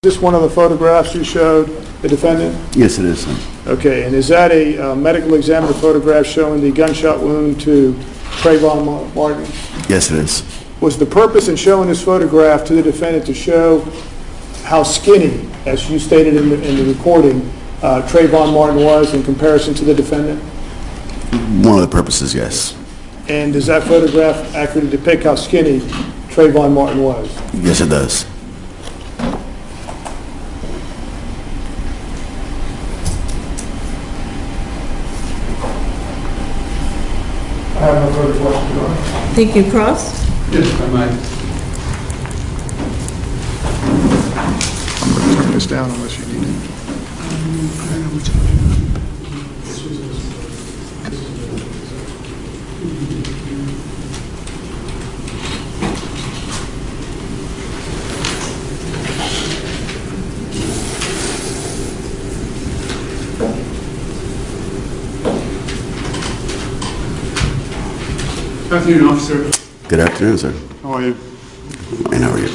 Is this one of the photographs you showed the defendant? Yes, it is, sir. Okay, and is that a medical examiner photograph showing the gunshot wound to Trayvon Martin? Yes, it is. Was the purpose in showing this photograph to the defendant to show how skinny, as you stated in the recording, Trayvon Martin was in comparison to the defendant? One of the purposes, yes. And does that photograph accurately depict how skinny Trayvon Martin was? Yes, it does. I have no further questions, Your Honor. Thank you. Cross? Yes, if I might. I'm going to turn this down unless you need it. Good afternoon, officer. Good afternoon, sir. How are you? And how are you?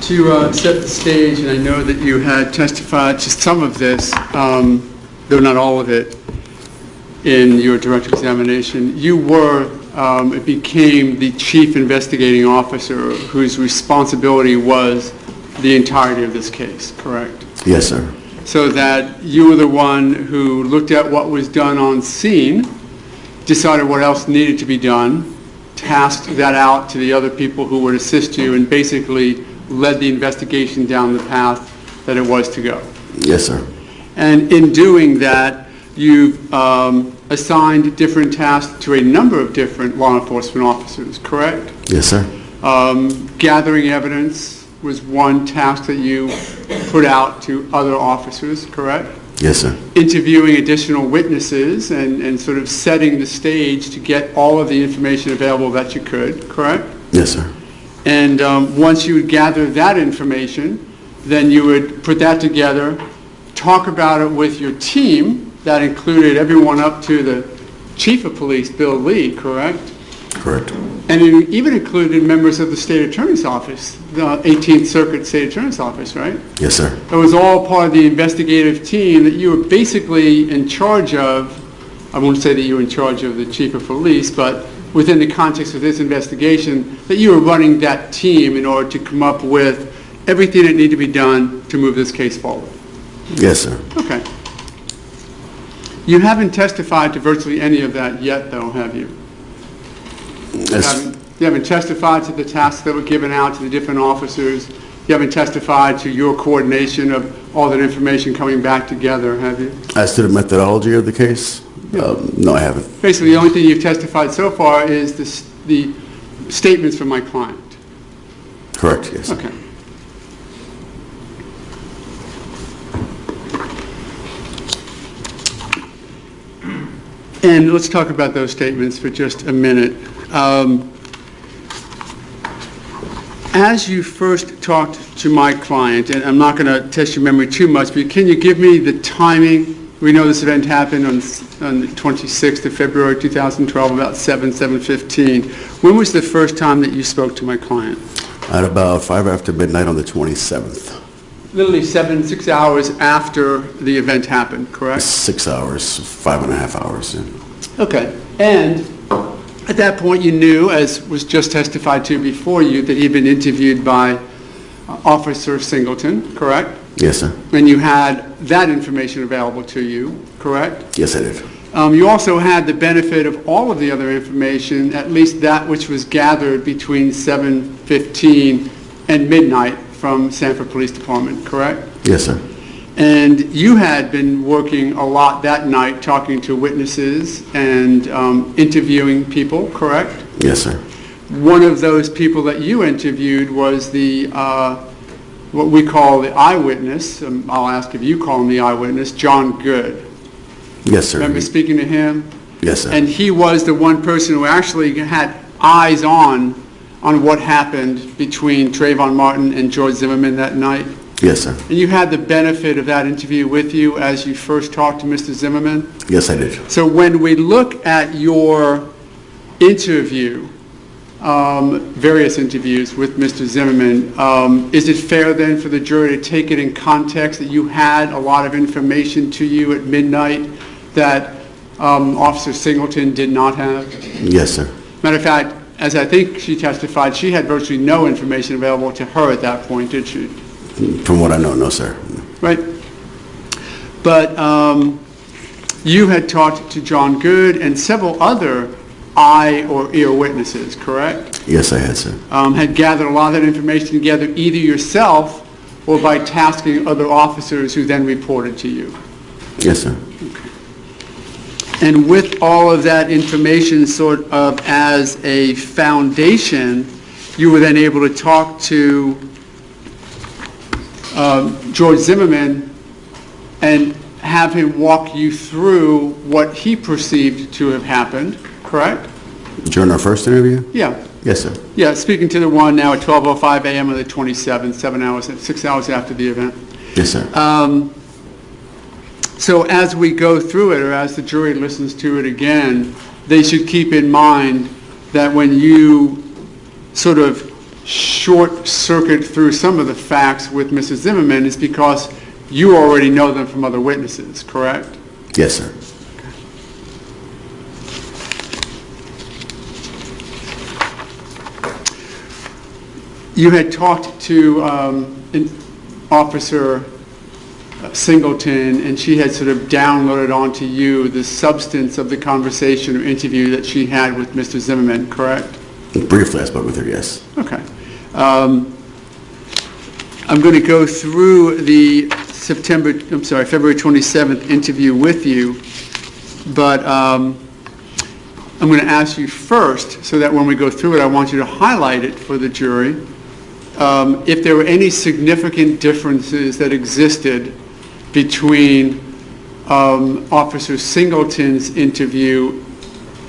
To set the stage, and I know that you had testified to some of this, though not all of it, in your direct examination. You became the chief investigating officer whose responsibility was the entirety of this case, correct? Yes, sir. So that you were the one who looked at what was done on scene, decided what else needed to be done, tasked that out to the other people who would assist you, and basically led the investigation down the path that it was to go. Yes, sir. And in doing that, you've assigned different tasks to a number of different law enforcement officers, correct? Yes, sir. Gathering evidence was one task that you put out to other officers, correct? Yes, sir. Interviewing additional witnesses and sort of setting the stage to get all of the information available that you could, correct? Yes, sir. And once you would gather that information, then you would put that together, talk about it with your team. That included everyone up to the chief of police, Bill Lee, correct? Correct. And it even included members of the state attorney's office, the 18th Circuit State Attorney's Office, right? Yes, sir. It was all part of the investigative team that you were basically in charge of. I won't say that you were in charge of the chief of police, but within the context of this investigation, that you were running that team in order to come up with everything that needed to be done to move this case forward. Yes, sir. Okay. You haven't testified to virtually any of that yet, though, have you? You haven't testified to the tasks that were given out to the different officers. You haven't testified to your coordination of all that information coming back together, have you? As to the methodology of the case? No, I haven't. Basically, the only thing you've testified so far is the statements from my client. Correct, yes. Okay. And let's talk about those statements for just a minute. As you first talked to my client, and I'm not going to test your memory too much, but can you give me the timing? We know this event happened on the 26th of February 2012, about 7:15. When was the first time that you spoke to my client? At about 5 after midnight on the 27th. Literally 6 hours after the event happened, correct? 6 hours, 5.5 hours. Yeah. Okay. And at that point, you knew, as was just testified to before you, that he'd been interviewed by Officer Singleton, correct? Yes, sir. And you had that information available to you, correct? Yes, I did. You also had the benefit of all of the other information, at least that which was gathered between 7:15 and midnight from Sanford Police Department, correct? Yes, sir. And you had been working a lot that night, talking to witnesses and interviewing people, correct? Yes, sir. One of those people that you interviewed was the, what we call the eyewitness. I'll ask if you call him the eyewitness, John Good. Yes, sir. Remember speaking to him? Yes, sir. And he was the one person who actually had eyes on what happened between Trayvon Martin and George Zimmerman that night. Yes, sir. And you had the benefit of that interview with you as you first talked to Mr. Zimmerman? Yes, I did. So when we look at your interview various interviews with Mr. Zimmerman. Is it fair then for the jury to take it in context that you had a lot of information to you at midnight that Officer Singleton did not have? Yes, sir. Matter of fact, as I think she testified, she had virtually no information available to her at that point, did she? From what I know, no, sir. Right. But you had talked to John Good and several other eye or ear witnesses, correct? Yes, I had, sir. Had gathered a lot of that information together either yourself or by tasking other officers who then reported to you. Yes, sir. And with all of that information sort of as a foundation, you were then able to talk to George Zimmerman and have him walk you through what he perceived to have happened, correct? During our first interview? Yeah. Yes, sir. Yeah, speaking to the one now at 12:05 a.m. on the 27th, 6 hours after the event. Yes, sir. So as we go through it, or as the jury listens to it again, they should keep in mind that when you sort of short-circuit through some of the facts with Mrs. Zimmerman, it's because you already know them from other witnesses, correct? Yes, sir. You had talked to Officer Singleton, and she had sort of downloaded onto you the substance of the conversation or interview that she had with Mr. Zimmerman, correct? Briefly, I spoke with her, yes. Okay. I'm going to go through the February 27th interview with you, but I'm going to ask you first, so that when we go through it, I want you to highlight it for the jury, if there were any significant differences that existed between Officer Singleton's interview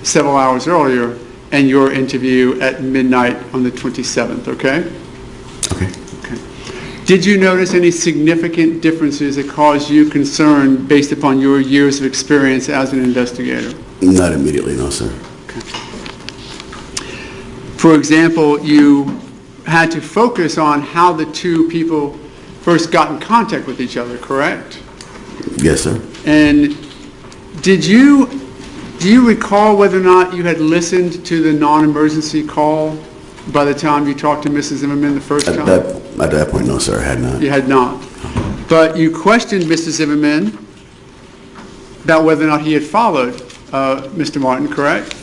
several hours earlier and your interview at midnight on the 27th, okay? Okay. Did you notice any significant differences that caused you concern based upon your years of experience as an investigator? Not immediately, no, sir. Okay. For example, you had to focus on how the two people first got in contact with each other, correct? Yes, sir. And do you recall whether or not you had listened to the non-emergency call by the time you talked to Mrs. Zimmerman the first time? At that point, no, sir, I had not. You had not. But you questioned Mr. Zimmerman about whether or not he had followed Mr. Martin, correct?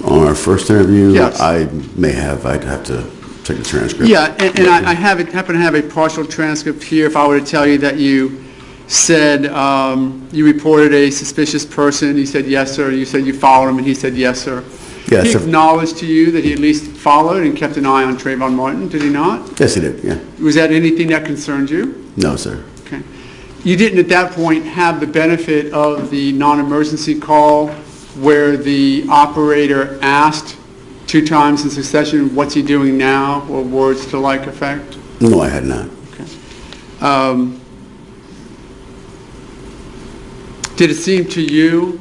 On our first interview, yes. I may have. I'd have to check the transcript. Yeah, and I happen to have a partial transcript here. If I were to tell you that you said you reported a suspicious person, he said yes, sir. You said you followed him, and he said yes, sir. Yeah, he so acknowledged to you that he at least followed and kept an eye on Trayvon Martin, did he not? yes, he did, yeah. Was that anything that concerned you? No, sir. Okay. You didn't at that point have the benefit of the non-emergency call where the operator asked 2 times in succession, what's he doing now, or words to like effect? No, I had not. Okay. Did it seem to you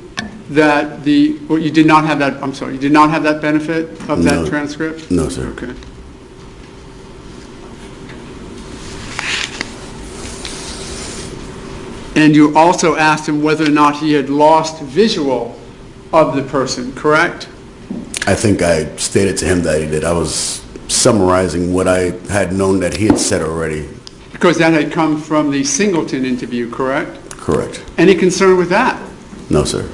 that you did not have that, you did not have that benefit of that No. transcript? No, sir. Okay. And you also asked him whether or not he had lost visual of the person, correct? I think I stated to him that he did. I was summarizing what I had known that he had said already. Because that had come from the Singleton interview, correct? Correct. Any concern with that? No, sir.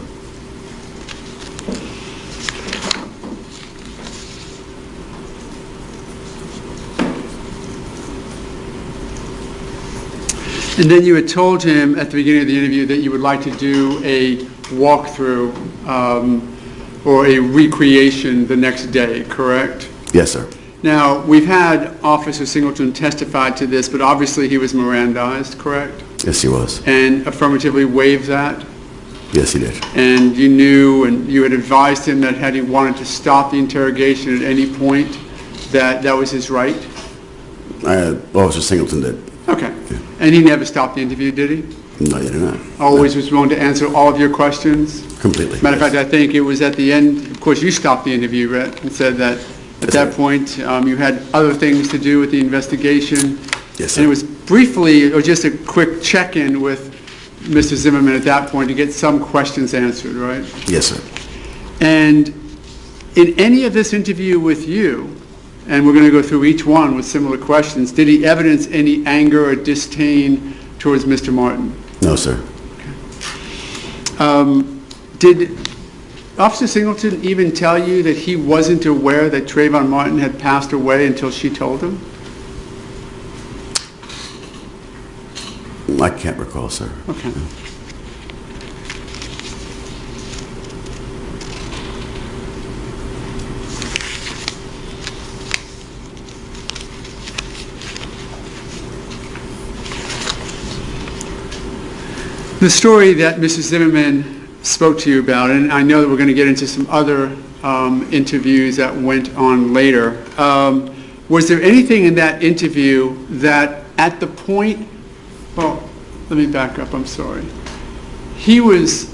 And then you had told him at the beginning of the interview that you would like to do a walkthrough or a recreation the next day, correct? Yes, sir. Now, we've had Officer Singleton testify to this, but obviously he was Mirandized, correct? Yes, he was. And affirmatively waived that? Yes, he did. And you knew and you had advised him that had he wanted to stop the interrogation at any point, that was his right? Officer Singleton did. Okay. And he never stopped the interview, did he? No, he did not. Always was willing to answer all of your questions? Completely. Matter of fact, I think it was at the end, of course, you stopped the interview, right, and said that At that point, you had other things to do with the investigation. Yes, sir. And it was briefly, or just a quick check-in with Mr. Zimmerman at that point to get some questions answered, right? Yes, sir. And in any of this interview with you, and we're going to go through each one with similar questions, did he evidence any anger or disdain towards Mr. Martin? No, sir. Did Officer Singleton even tell you that he wasn't aware that Trayvon Martin had passed away until she told him? I can't recall, sir. Okay. The story that Mrs. Zimmerman spoke to you about, and I know that we're going to get into some other interviews that went on later. Was there anything in that interview that at the point, well, let me back up, I'm sorry. He was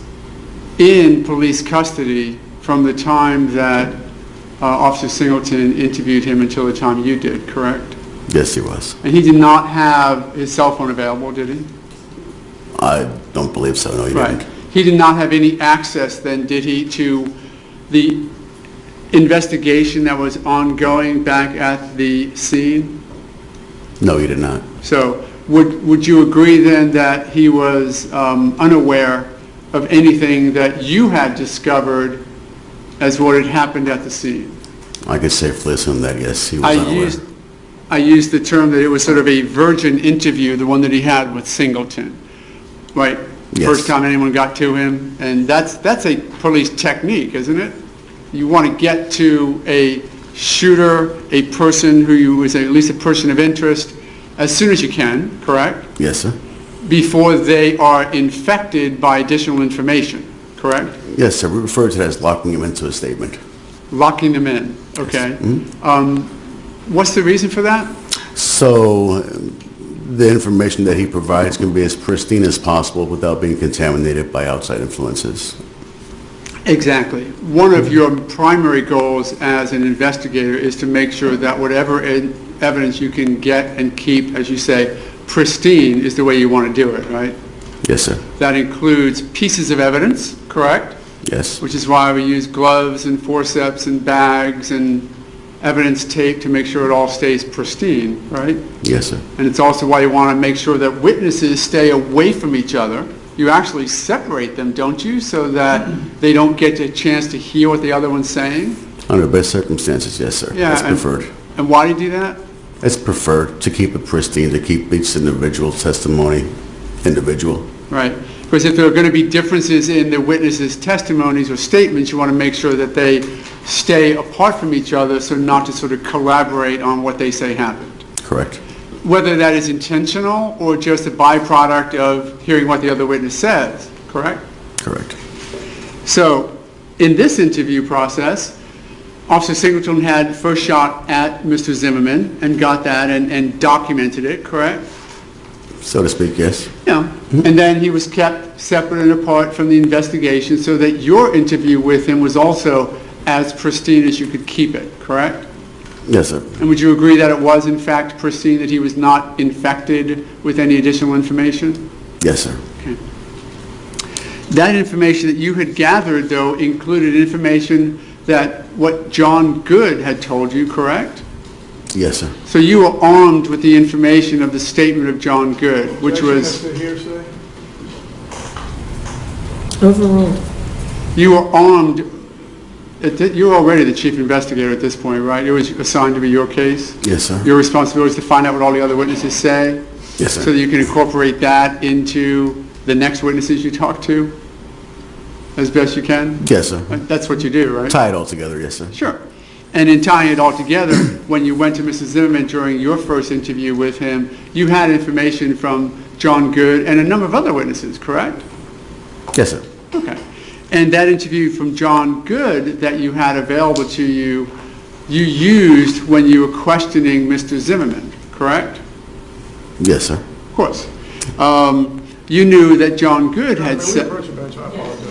in police custody from the time that Officer Singleton interviewed him until the time you did, correct? Yes, he was. And he did not have his cell phone available, did he? I don't believe so, no, he Right. didn't. He did not have any access then, did he, to the investigation that was ongoing back at the scene? No, he did not. So would you agree then that he was unaware of anything that you had discovered as what had happened at the scene? I could safely assume that, yes, he was unaware. I used the term that it was sort of a virgin interview, the one that he had with Singleton, right? Yes. First time anyone got to him, and that's a police technique, isn't it? You want to get to a shooter, a person who is at least a person of interest, as soon as you can, correct? Yes, sir. Before they are infected by additional information, correct? Yes, sir. We refer to that as locking him into a statement. Locking them in, okay. What's the reason for that? So the information that he provides can be as pristine as possible without being contaminated by outside influences. Exactly. One of your primary goals as an investigator is to make sure that whatever evidence you can get and keep, as you say, pristine is the way you want to do it, right? Yes, sir. That includes pieces of evidence, correct? Yes. Which is why we use gloves and forceps and bags and evidence tape to make sure it all stays pristine, right? Yes, sir. And it's also why you want to make sure that witnesses stay away from each other. You actually separate them, don't you, so that they don't get a chance to hear what the other one's saying? Under best circumstances, yes, sir. Yeah, That's preferred. And why do you do that? It's preferred to keep it pristine, to keep each individual's testimony individual. Right. Because if there are going to be differences in the witnesses' testimonies or statements, you want to make sure that they stay apart from each other so not to sort of collaborate on what they say happened. Correct. Whether that is intentional or just a byproduct of hearing what the other witness says, correct? Correct. So in this interview process, Officer Singleton had first shot at Mr. Zimmerman and got that and documented it, correct? So to speak, yes. Yeah. And then he was kept separate and apart from the investigation so that your interview with him was also as pristine as you could keep it, correct? Yes, sir. And would you agree that it was in fact pristine, that he was not infected with any additional information? Yes, sir. Okay. That information that you had gathered, though, included information that what John Good had told you, correct? Yes, sir. So you were armed with the information of the statement of John Good, which was... Overruled. You were armed... You were already the chief investigator at this point, right? It was assigned to be your case? Yes, sir. Your responsibility is to find out what all the other witnesses say? Yes, sir. So that you can incorporate that into the next witnesses you talk to as best you can? Yes, sir. That's what you do, right? Tie it all together, yes, sir. Sure. And in tying it all together, when you went to Mr. Zimmerman during your first interview with him, you had information from John Good and a number of other witnesses, correct? Yes, sir. Okay. And that interview from John Good that you had available to you, you used when you were questioning Mr. Zimmerman, correct? Yes, sir. Of course. You knew that John Good had said... Yes.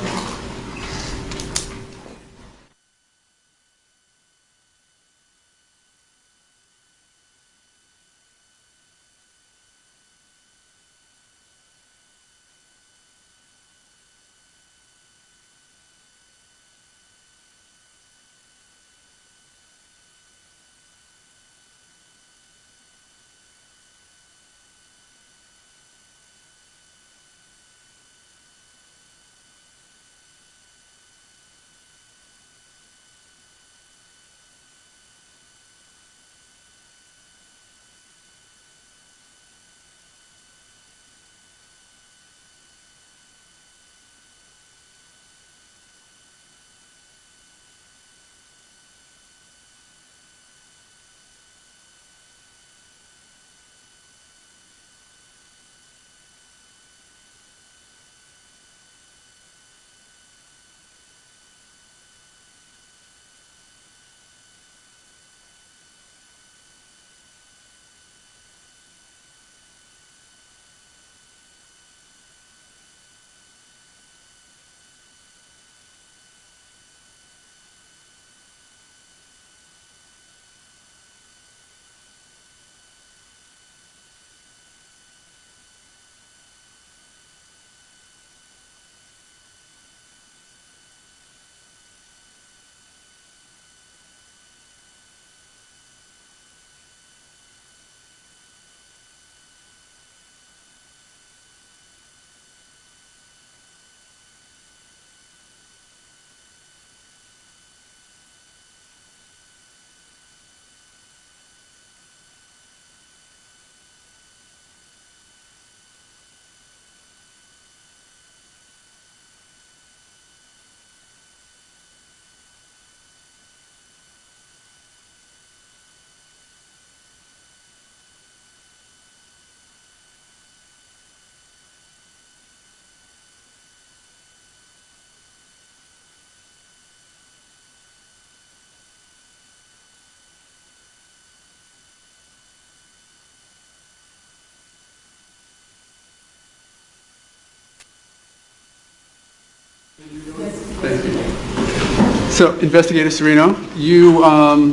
So, Investigator Serino, you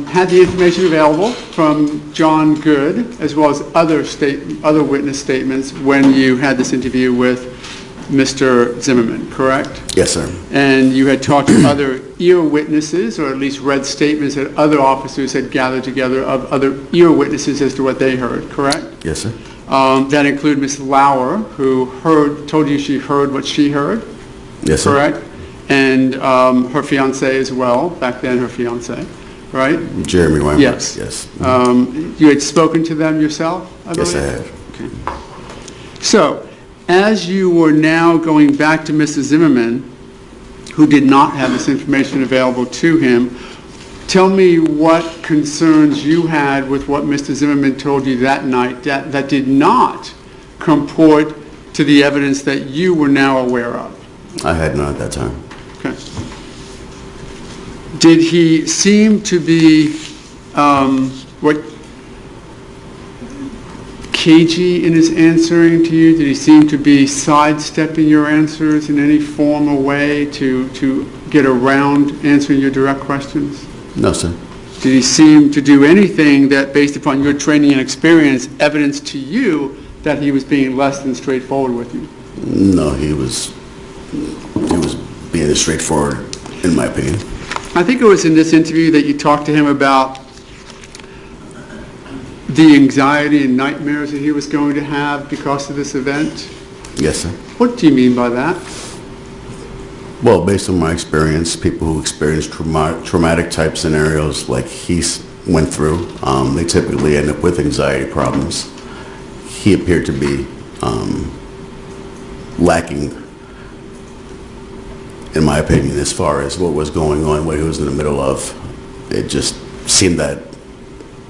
had the information available from John Good, as well as other witness statements when you had this interview with Mr. Zimmerman, correct? Yes, sir. And you had talked to other ear witnesses, or at least read statements that other officers had gathered together of other ear witnesses as to what they heard, correct? Yes, sir. That include Ms. Lauer, who told you she heard what she heard, Yes, sir. correct? And her fiance as well, back then her fiance, right? Jeremy Weinberg. Yes. Yes. You had spoken to them yourself, I believe? Yes, I have. Okay. So, as you were now going back to Mr. Zimmerman, who did not have this information available to him, tell me what concerns you had with what Mr. Zimmerman told you that night that did not comport to the evidence that you were now aware of. I had none at that time. Okay. Did he seem to be cagey in his answering to you? Did he seem to be sidestepping your answers in any form or way to get around answering your direct questions? No, sir. Did he seem to do anything that, based upon your training and experience, evidenced to you that he was being less than straightforward with you? No, he was being straightforward, in my opinion. I think it was in this interview that you talked to him about the anxiety and nightmares that he was going to have because of this event. Yes, sir. What do you mean by that? Well, based on my experience, people who experience traumatic type scenarios like he went through, they typically end up with anxiety problems. He appeared to be lacking, in my opinion, as far as what was going on, what he was in the middle of. It just seemed that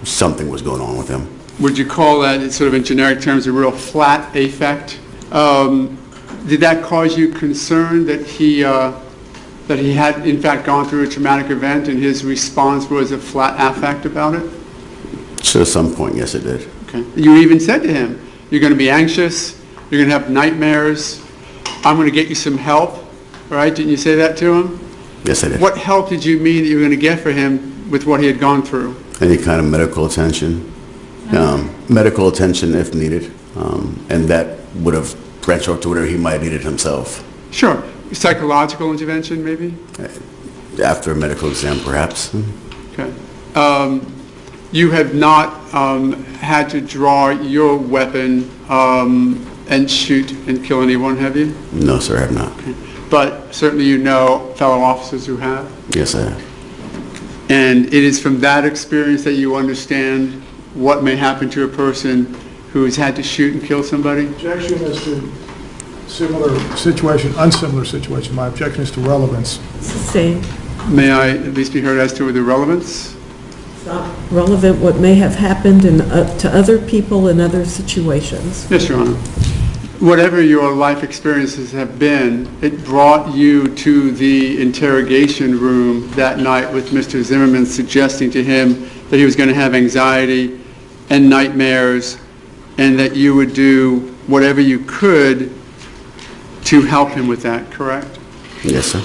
something was going on with him. Would you call that, sort of in generic terms, a real flat affect? Did that cause you concern that he had, in fact, gone through a traumatic event and his response was a flat affect about it? To some point, yes, it did. Okay. You even said to him, you're going to be anxious, you're going to have nightmares, I'm going to get you some help, right? Didn't you say that to him? Yes, I did. What help did you mean that you were going to get for him with what he had gone through? Any kind of medical attention, medical attention if needed, and that would have branched out to whatever he might have needed himself. Sure. Psychological intervention, maybe? After a medical exam, perhaps. Okay. You have not had to draw your weapon and shoot and kill anyone, have you? No, sir, I have not. Okay. But certainly you know fellow officers who have? Yes, I have. And it is from that experience that you understand what may happen to a person who has had to shoot and kill somebody? Objection is to unsimilar situation. My objection is to relevance. It's the same. May I at least be heard as to the relevance? It's not relevant what may have happened to other people in other situations. Yes, Your Honor. Whatever your life experiences have been, it brought you to the interrogation room that night with Mr. Zimmerman, suggesting to him that he was going to have anxiety and nightmares and that you would do whatever you could to help him with that, correct? Yes, sir.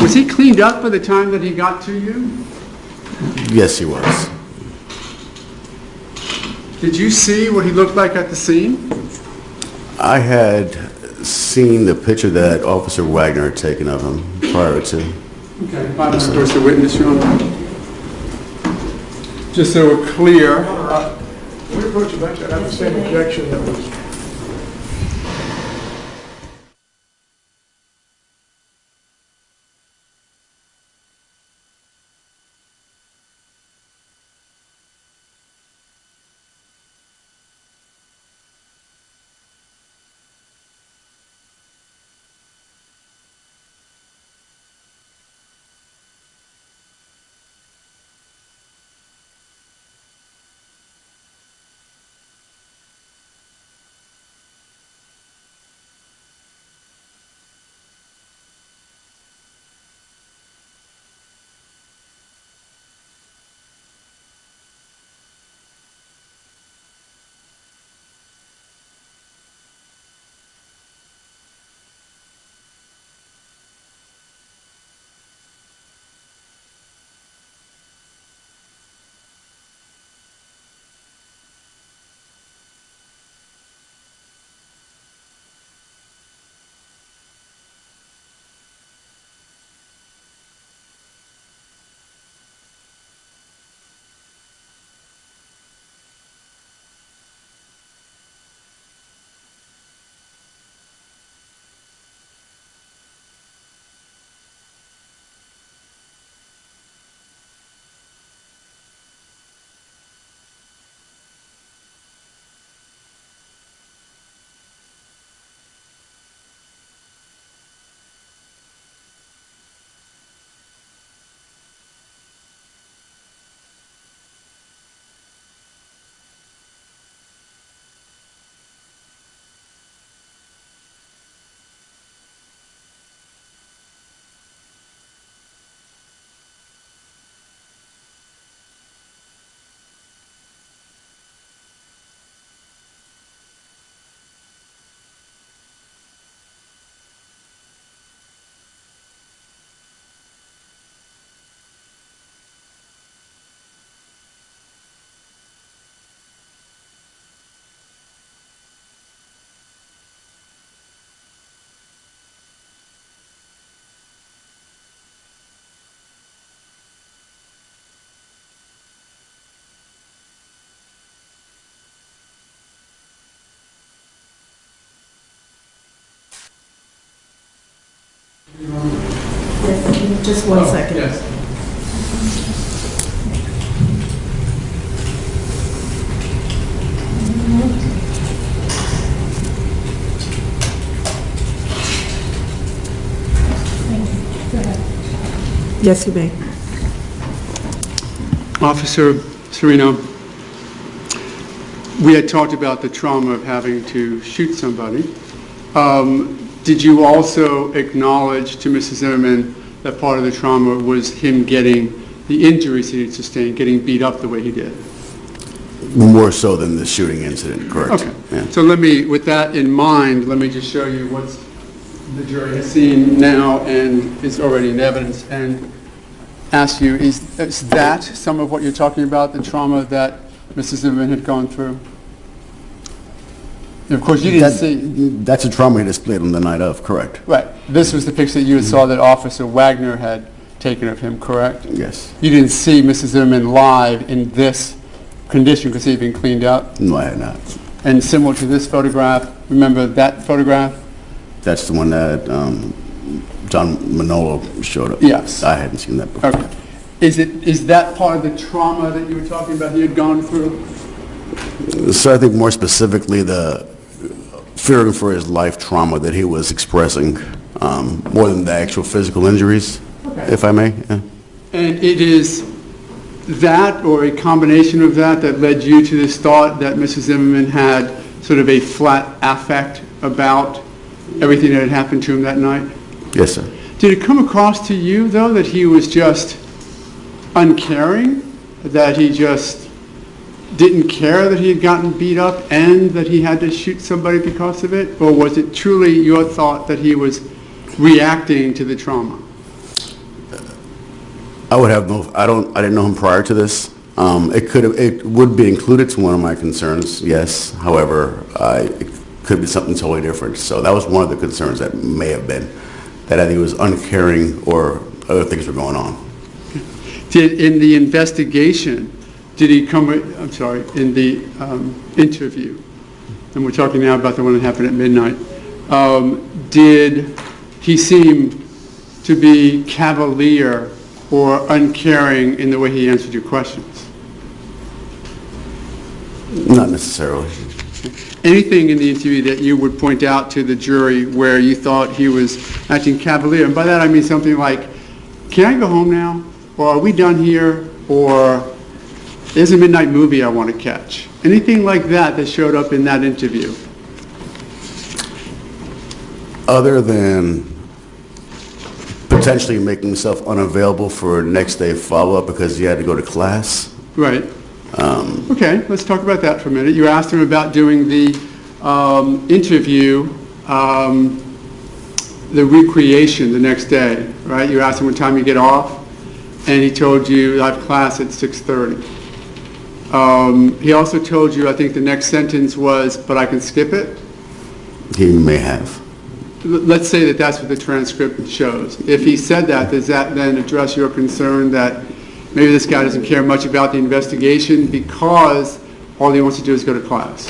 Was he cleaned up by the time that he got to you? Yes, he was. Did you see what he looked like at the scene? I had seen the picture that Officer Wagner had taken of him prior to. Okay, if I may endorse the witness, Your Honor. Just so we're clear. When we approach the bench, I have the same objection that was Just one second. Yes. Yes, you may. Officer Serino, we had talked about the trauma of having to shoot somebody. Did you also acknowledge to Mrs. Zimmerman that part of the trauma was him getting the injuries he had sustained, getting beat up the way he did? More so than the shooting incident, correct? Okay. Yeah. So with that in mind, let me just show you what the jury has seen now and is already in evidence, and ask you, is that some of what you're talking about, the trauma that Mrs. Zimmerman had gone through? And of course, you didn't see. That's a trauma he displayed on the night of, correct? Right. This was the picture that you saw that Officer Wagner had taken of him, correct? Yes. You didn't see Mrs. Zimmerman live in this condition because he'd been cleaned up? No, I had not. And similar to this photograph, remember that photograph? That's the one that John Manolo showed up. Yes. I hadn't seen that before. Okay. Is that part of the trauma that you were talking about he had gone through? So I think more specifically the fearing for his life trauma that he was expressing, more than the actual physical injuries, if I may. Yeah. And it is that or a combination of that that led you to this thought that Mrs. Zimmerman had sort of a flat affect about everything that had happened to him that night? Yes, sir. Did it come across to you, though, that he was just uncaring, that he just didn't care that he had gotten beat up and that he had to shoot somebody because of it? Or was it truly your thought that he was reacting to the trauma? I didn't know him prior to this. It would be included to one of my concerns, yes. However, it could be something totally different. So that was one of the concerns that may have been, that either he was uncaring or other things were going on. In the investigation, did he come with, I'm sorry, in the interview, and we're talking now about the one that happened at midnight, did he seem to be cavalier or uncaring in the way he answered your questions? Not necessarily. Anything in the interview that you would point out to the jury where you thought he was acting cavalier? And by that I mean something like, can I go home now? Or are we done here? Or there's a midnight movie I want to catch. Anything like that that showed up in that interview? Other than potentially making himself unavailable for next day follow-up because he had to go to class. Right. Okay, let's talk about that for a minute. You asked him about doing the interview, the recreation the next day, right? You asked him what time you get off, and he told you, I have class at 6:30. He also told you, I think the next sentence was, but I can skip it? He may have. Let's say that that's what the transcript shows. If he said that, does that then address your concern that maybe this guy doesn't care much about the investigation because all he wants to do is go to class?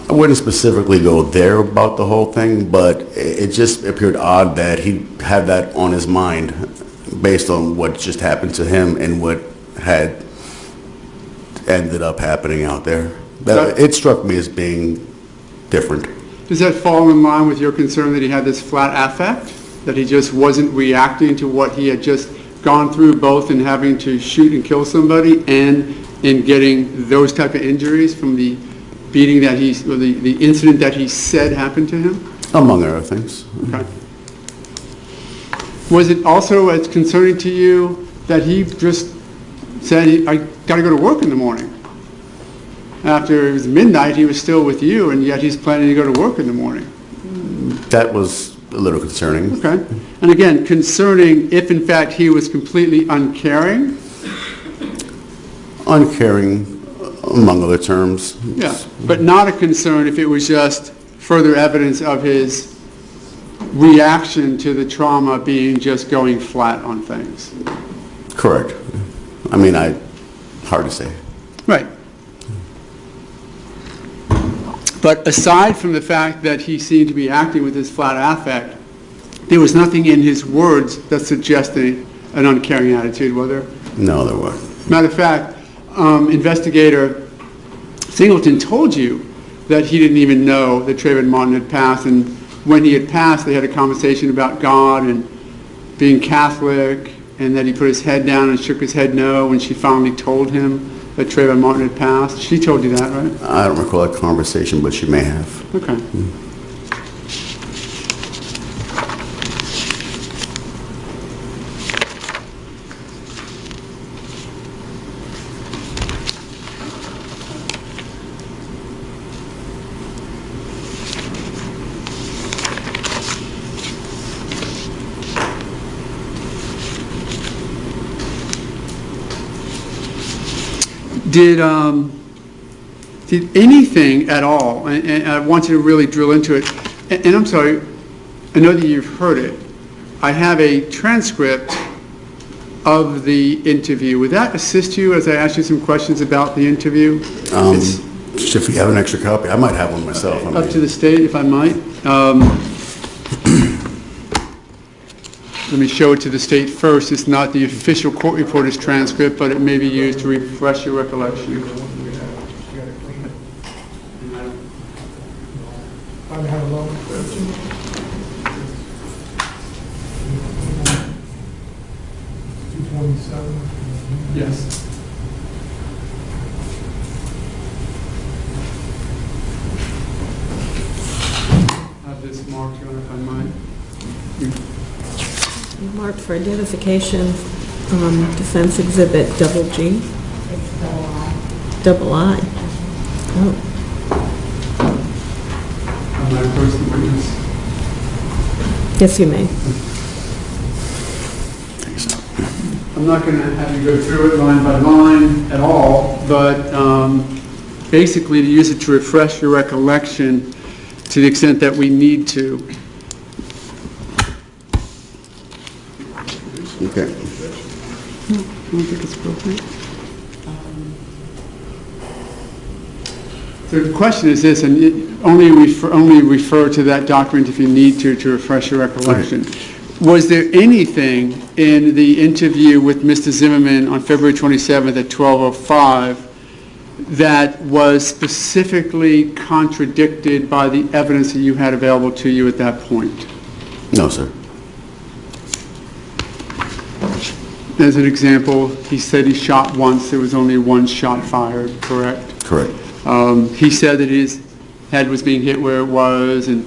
I wouldn't specifically go there about the whole thing, but it just appeared odd that he had that on his mind based on what just happened to him and what had ended up happening out there. It struck me as being different. Does that fall in line with your concern that he had this flat affect? That he just wasn't reacting to what he had just gone through, both in having to shoot and kill somebody and in getting those type of injuries from the beating that or the incident that he said happened to him? Among other things. Okay. Was it also as concerning to you that he just said, I got to go to work in the morning? After it was midnight, he was still with you, and yet he's planning to go to work in the morning. That was a little concerning. Okay. And again, concerning if in fact he was completely uncaring? Uncaring, among other terms. Yeah, but not a concern if it was just further evidence of his reaction to the trauma being just going flat on things. Correct. I mean, hard to say. Right. But aside from the fact that he seemed to be acting with his flat affect, There was nothing in his words that suggested an uncaring attitude, was there? No, there weren't. Matter of fact, investigator Singleton told you that he didn't even know that Trayvon Martin had passed, and when he had passed, they had a conversation about God and being Catholic, and that he put his head down and shook his head no when she finally told him that Trayvon Martin had passed. She told you that, right? I don't recall that conversation, but she may have. Okay. Did anything at all, and I want you to really drill into it, and I'm sorry, I know that you've heard it. I have a transcript of the interview. Would that assist you as I ask you some questions about the interview? If you have an extra copy, I might have one myself. Up to the state, if I might. Let me show it to the state first. It's not the official court reporter's transcript, but it may be used to refresh your recollection. Yes. Have this marked here, if I might. Marked for identification, defense exhibit double G. Double I. Oh. Am I first witness? Yes, you may. I'm not going to have you go through it line by line at all, but basically to use it to refresh your recollection to the extent that we need to. Okay. I don't think it's appropriate. The question is this, and only refer to that document if you need to refresh your recollection. Okay. Was there anything in the interview with Mr. Zimmerman on February 27th at 12:05 that was specifically contradicted by the evidence that you had available to you at that point? No, sir. As an example, he said he shot once. There was only one shot fired, correct? Correct. He said that his head was being hit where it was, and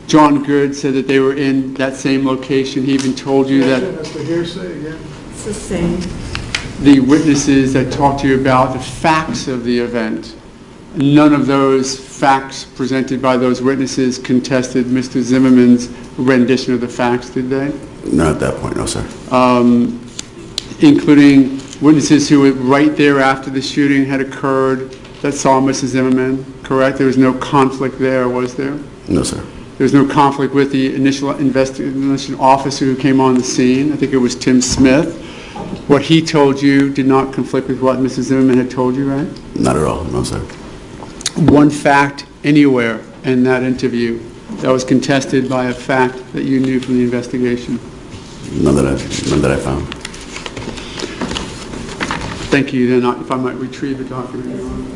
John Good said that they were in that same location. He even told you that That's the hearsay again. It's the same. the witnesses that talked to you about the facts of the event, none of those facts presented by those witnesses contested Mr. Zimmerman's rendition of the facts, did they? Not at that point, no, sir. Including witnesses who were right there after the shooting had occurred that saw Mrs. Zimmerman, correct? There was no conflict there, was there? No, sir. There was no conflict with the initial investigation officer who came on the scene. I think it was Tim Smith. What he told you did not conflict with what Mrs. Zimmerman had told you, right? Not at all, no, sir. One fact anywhere in that interview that was contested by a fact that you knew from the investigation? None that I found. Thank you. Then, if I might retrieve the document, Your Honor.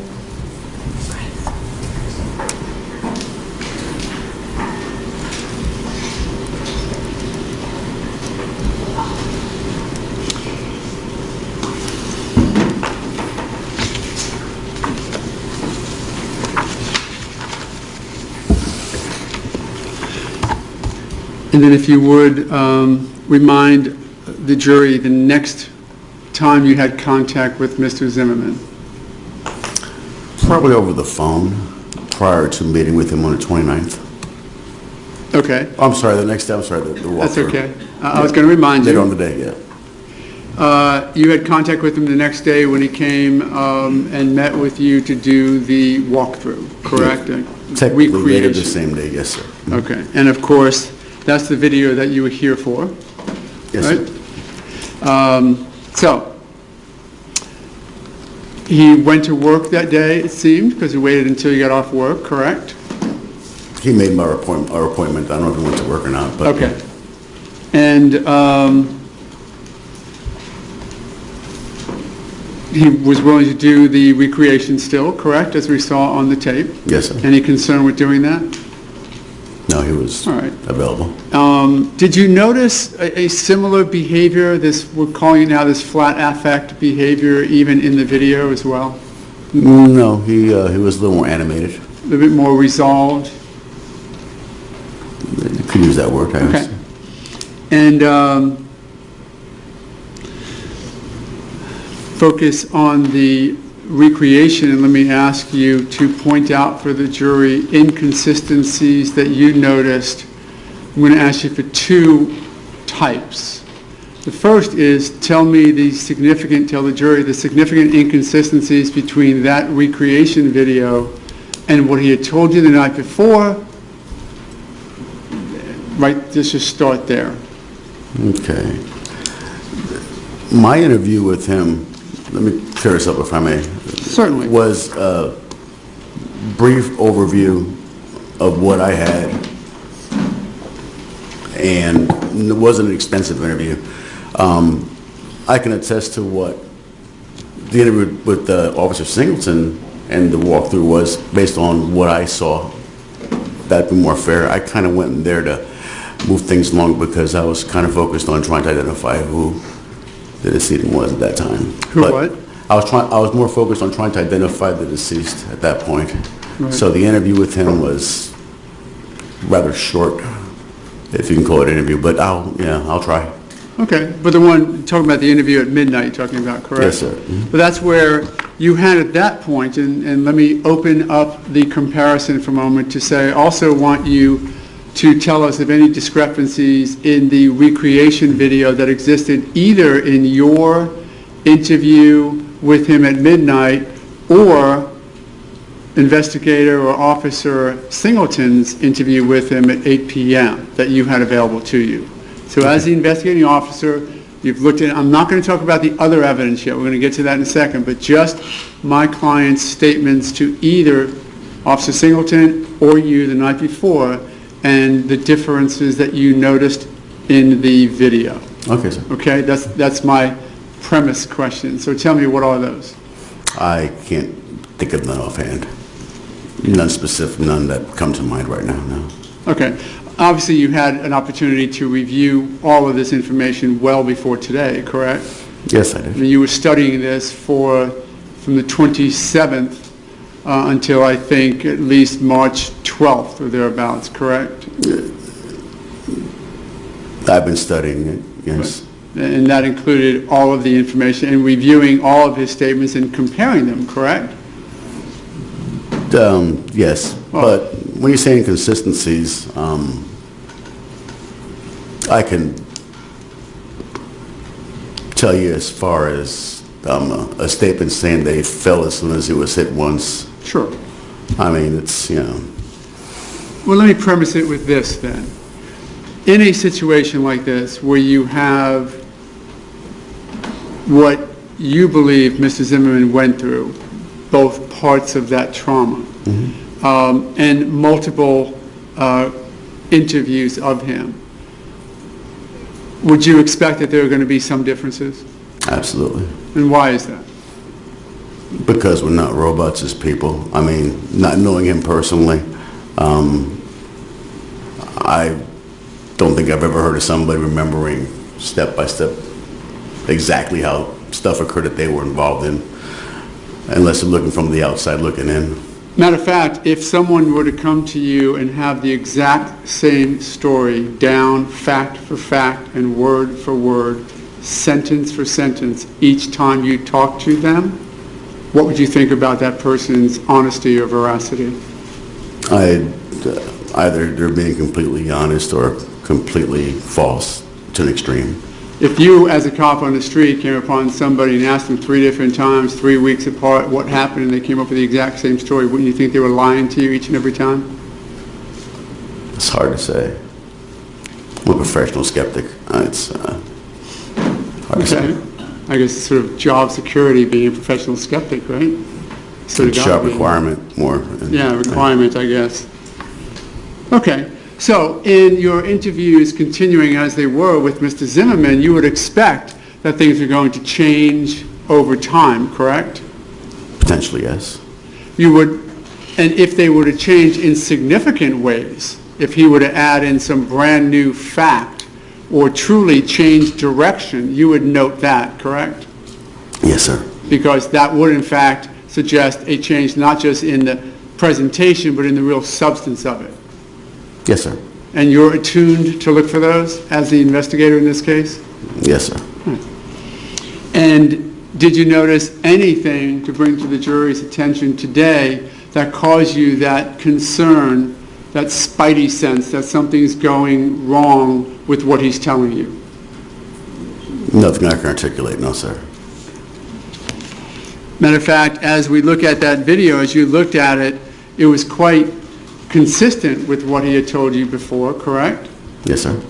And then if you would remind the jury the next time you had contact with Mr. Zimmerman. Probably over the phone prior to meeting with him on the 29th. Okay. Oh, I'm sorry, the next day, I'm sorry, the walkthrough. That's okay. I was going to remind you. Later on the day, yeah. You had contact with him the next day when he came and met with you to do the walkthrough, correct? Technically later the same day, yes, sir. Okay. And of course, that's the video that you were here for, Yes, right? sir. So, he went to work that day, it seemed, because he waited until you got off work, correct? He made our appointment. I don't know if he went to work or not, but Okay. And he was willing to do the recreation still, correct, as we saw on the tape? Yes, sir. Any concern with doing that? No, he was All right. available. Did you notice a similar behavior, this, we're calling it now this flat affect behavior, even in the video as well? No, he was a little more animated. A little bit more resolved? You could use that word, I guess. Okay. And focus on the recreation, and let me ask you to point out for the jury inconsistencies that you noticed. I'm going to ask you for two types. The first is tell the jury the significant inconsistencies between that recreation video and what he had told you the night before. Right, let's just start there. Okay. My interview with him, let me clear this up if I may. Certainly. Was a brief overview of what I had, and it wasn't an extensive interview. I can attest to what the interview with Officer Singleton and the walkthrough was based on what I saw. That'd be more fair. I kind of went in there to move things along because I was kind of focused on trying to identify who the decedent was at that time. Who what? I was more focused on trying to identify the deceased at that point. Right. So the interview with him was rather short, if you can call it an interview, but I'll try. Okay, but the one talking about the interview at midnight, you're talking about, correct? Yes, sir. Mm-hmm. But that's where you had at that point, and let me open up the comparison for a moment to say, I also want you to tell us of any discrepancies in the recreation video that existed either in your interview with him at midnight or investigator or officer Singleton's interview with him at 8 p.m. that you had available to you. So as the investigating officer, you've looked at, I'm not going to talk about the other evidence yet, we're going to get to that in a second, but just my client's statements to either Officer Singleton or you the night before and the differences that you noticed in the video. Okay, sir. Okay, that's my premise question. So tell me, what are those? I can't think of none offhand. None specific, none that come to mind right now, no. Okay. Obviously, you had an opportunity to review all of this information well before today, correct? Yes, I I did. mean, you were studying this from the 27th until I think at least March 12th or thereabouts, correct? I've been studying it, yes. And that included all of the information and reviewing all of his statements and comparing them, correct? Yes, but when you say inconsistencies, I can tell you as far as a statement saying that he fell as soon as he was hit once. Sure. I mean, it's, Well, let me premise it with this then. In a situation like this where you have what you believe Mr. Zimmerman went through, both parts of that trauma, and multiple interviews of him, would you expect that there are going to be some differences? absolutely. And why is that? Because we're not robots as people. I mean, not knowing him personally, I don't think I've ever heard of somebody remembering step by step exactly how stuff occurred that they were involved in, unless they're looking from the outside looking in. Matter of fact, if someone were to come to you and have the exact same story down fact for fact and word for word, sentence for sentence, each time you talk to them, what would you think about that person's honesty or veracity? Either they're being completely honest or completely false to an extreme. If you, as a cop on the street, came upon somebody and asked them 3 different times, 3 weeks apart, what happened, and they came up with the exact same story, wouldn't you think they were lying to you each and every time? It's hard to say. I'm a professional skeptic. It's hard to say. I guess it's sort of job security being a professional skeptic, right? Sort of It's a sharp requirement more. Yeah, requirement, I guess. Okay. So in your interviews continuing as they were with Mr. Zimmerman, you would expect that things are going to change over time, correct? Potentially, yes. You would, and if they were to change in significant ways, if he were to add in some brand new fact or truly change direction, you would note that, correct? Yes, sir. Because that would in fact suggest a change not just in the presentation but in the real substance of it. Yes, sir. And you're attuned to look for those as the investigator in this case? Yes, sir. And did you notice anything to bring to the jury's attention today that caused you that concern, that spidey sense that something's going wrong with what he's telling you? Nothing I can articulate, no, sir. Matter of fact, as we look at that video, as you looked at it, it was quite consistent with what he had told you before, correct? Yes, sir.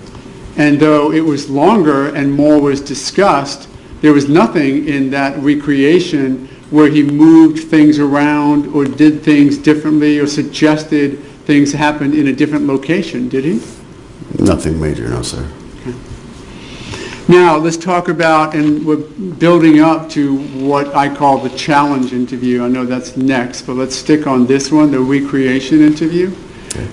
And though it was longer and more was discussed, there was nothing in that recreation where he moved things around or did things differently or suggested things happened in a different location, did he? Nothing major, no, sir. Now, let's talk about, and we're building up to what I call the challenge interview. I know that's next, but let's stick on this one, the recreation interview. Okay.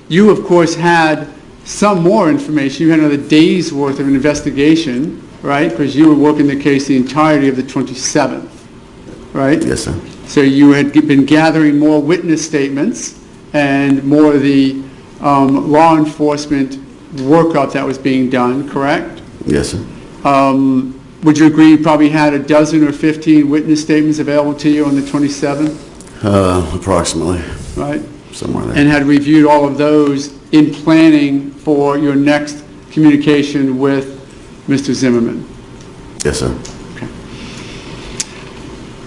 You, of course, had some more information. You had another day's worth of an investigation, right? Because you were working the case the entirety of the 27th, right? Yes, sir. So you had been gathering more witness statements and more of the law enforcement workup that was being done, correct? Yes, sir. Would you agree you probably had a dozen or 15 witness statements available to you on the 27th? Approximately. Right. Somewhere there. And had reviewed all of those in planning for your next communication with Mr. Zimmerman? Yes, sir. Okay.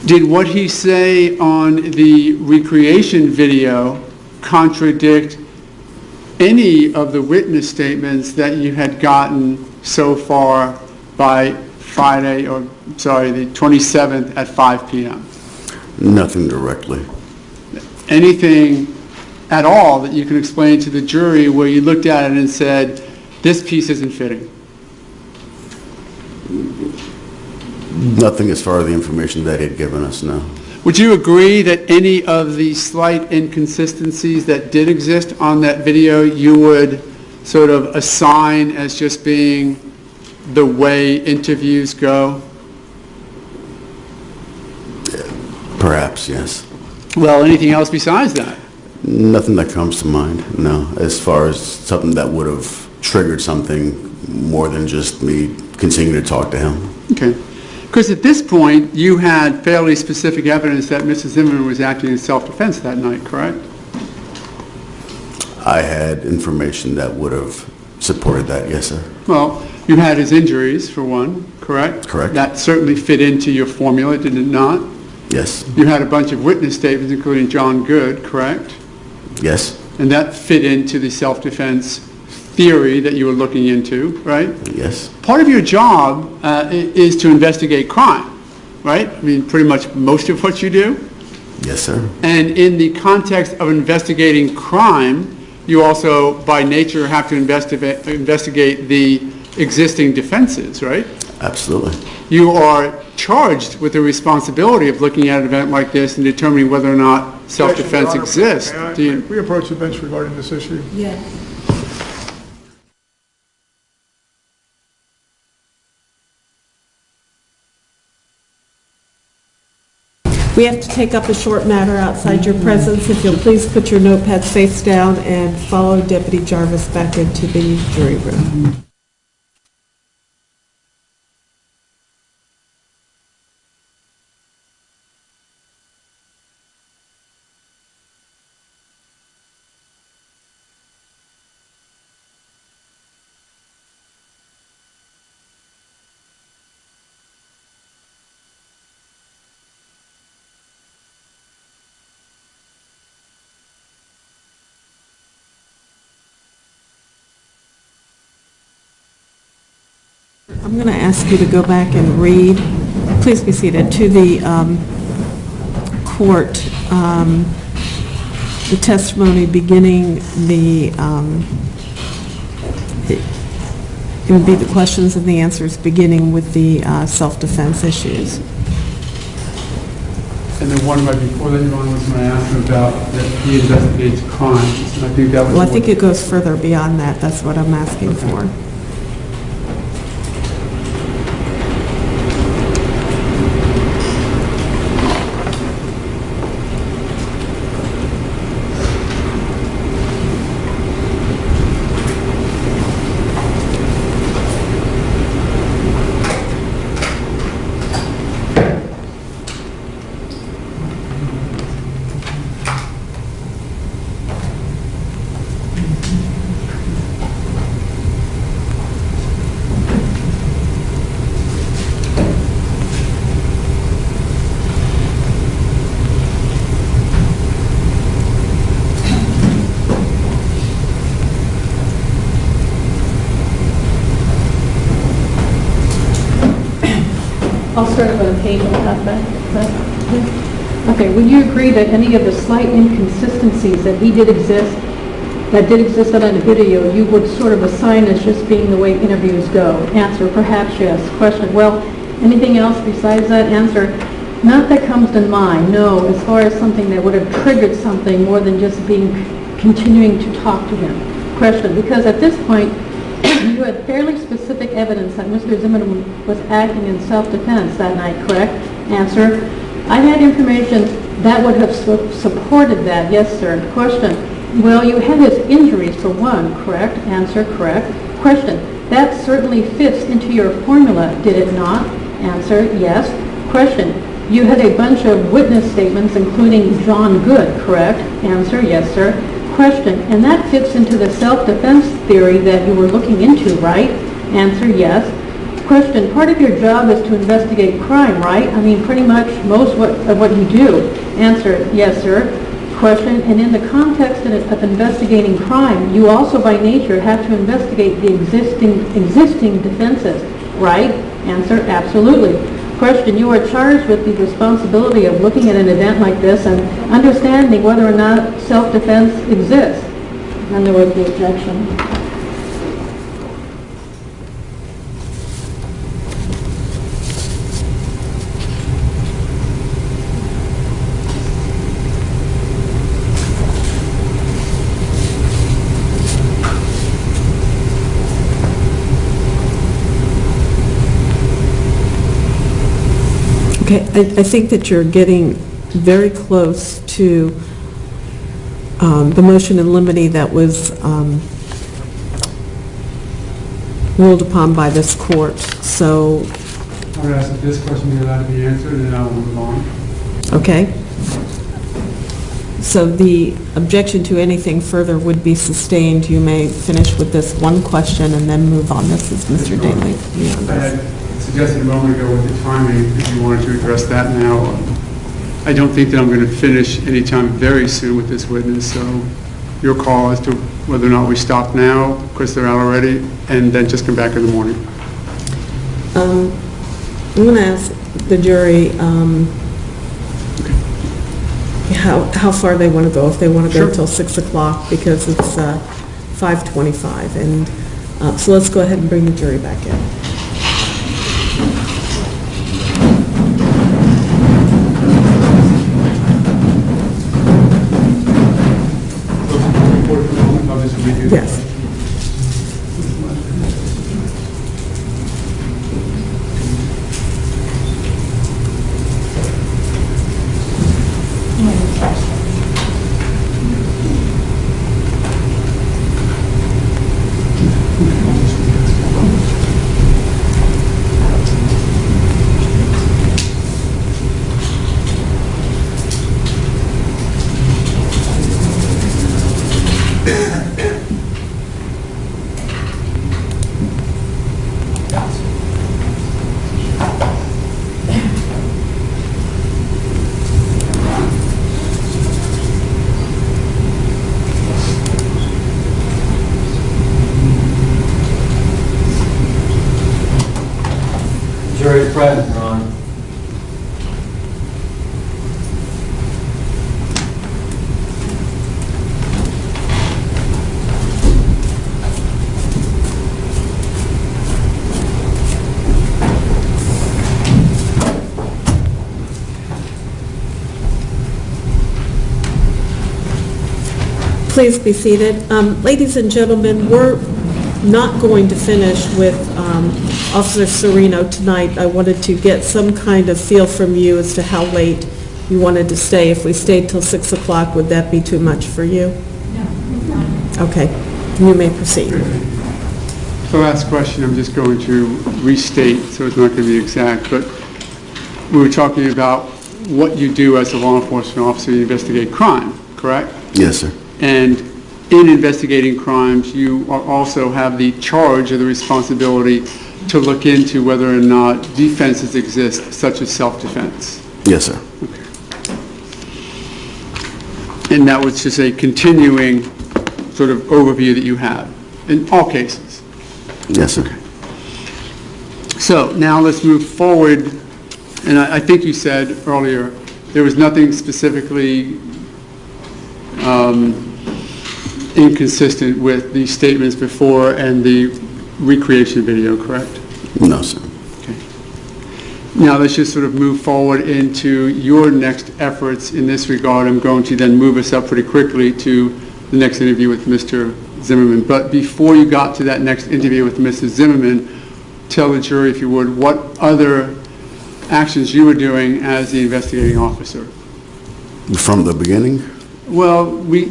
Did what he say on the recreation video contradict any of the witness statements that you had gotten so far by Friday, or sorry, the 27th at 5 p.m.? Nothing directly. Anything at all that you can explain to the jury where you looked at it and said, this piece isn't fitting? Nothing as far as the information that he had given us, no. Would you agree that any of the slight inconsistencies that did exist on that video you would sort of assign as just being the way interviews go? Perhaps, yes. Well, anything else besides that? Nothing that comes to mind, no. As far as something that would have triggered something more than just me continuing to talk to him. Okay. Because at this point, you had fairly specific evidence that Mr. Zimmerman was acting in self-defense that night, correct? I had information that would have supported that, yes, sir. Well, you had his injuries, for one, correct? Correct. That certainly fit into your formula, did it not? Yes. You had a bunch of witness statements, including John Good, correct? Yes. And that fit into the self-defense theory that you were looking into, right? Yes. Part of your job is to investigate crime, right? I mean, pretty much most of what you do. Yes, sir. And in the context of investigating crime, you also, by nature, have to investigate the existing defenses, right? Absolutely. You are charged with the responsibility of looking at an event like this and determining whether or not self-defense exists. May we approach the bench regarding this issue? Yes. We have to take up a short matter outside your presence. If you'll please put your notepads face down and follow Deputy Jarvis back into the jury room. I'm going to ask you to go back and read, please be seated, to the court the testimony beginning it would be the questions and the answers beginning with the self-defense issues. And then one right before that, Your Honor, was when I asked him about that he investigates crimes. And I think that was... Well, I think it goes further beyond that. That's what I'm asking for. I'll start with a page and cut back. Okay, would you agree that any of the slight inconsistencies that did exist on the video, you would sort of assign as just being the way interviews go? Answer, perhaps yes. Question, well, anything else besides that? Answer, not that comes to mind, no, as far as something that would have triggered something more than just continuing to talk to him. Question, because at this point, you had fairly specific evidence that Mr. Zimmerman was acting in self-defense that night, correct? Answer, I had information that would have supported that, yes, sir. Question, well, you had his injuries for one, correct? Answer, correct. Question, that certainly fits into your formula, did it not? Answer, yes. Question, you had a bunch of witness statements, including John Good, correct? Answer, yes, sir. Question, and that fits into the self-defense theory that you were looking into, right? Answer, yes. Question, part of your job is to investigate crime, right? I mean, pretty much most of what you do. Answer, yes, sir. Question, and in the context of investigating crime, you also by nature have to investigate the existing defenses, right? Answer, absolutely. Question, you are charged with the responsibility of looking at an event like this and understanding whether or not self-defense exists. And there was the objection. Okay, I think that you're getting very close to the motion in limine that was ruled upon by this court. So, I would ask that this question be allowed to be answered, and then I'll move on. okay. So the objection to anything further would be sustained. You may finish with this one question and then move on. This is Mr. Daly. I had suggested a moment ago with the timing, if you wanted to address that now. I don't think that I'm going to finish anytime very soon with this witness, so your call as to whether or not we stop now, because they're out already, and then just come back in the morning. I'm going to ask the jury how far they want to go, if they want to go until 6 o'clock, because it's 5:25. And so let's go ahead and bring the jury back in. Yes. Please be seated. Ladies and gentlemen, we're not going to finish with Officer Serino tonight. I wanted to get some kind of feel from you as to how late you wanted to stay. If we stayed till 6 o'clock, would that be too much for you? No. Okay, you may proceed. The last question I'm just going to restate, so it's not going to be exact, but we were talking about what you do as a law enforcement officer. You investigate crime, correct? Yes, sir. And in investigating crimes, you also have the charge or the responsibility to look into whether or not defenses exist, such as self-defense. Yes, sir. Okay. And that was just a continuing sort of overview that you have in all cases. Yes, sir. Okay. So now let's move forward. And I think you said earlier there was nothing specifically inconsistent with the statements before and the recreation video, correct? No, sir. Okay. Now let's just sort of move forward into your next efforts in this regard. I'm going to then move us up pretty quickly to the next interview with Mr. Zimmerman. But before you got to that next interview with Mr. Zimmerman, tell the jury, if you would, what other actions you were doing as the investigating officer. From the beginning? Well, we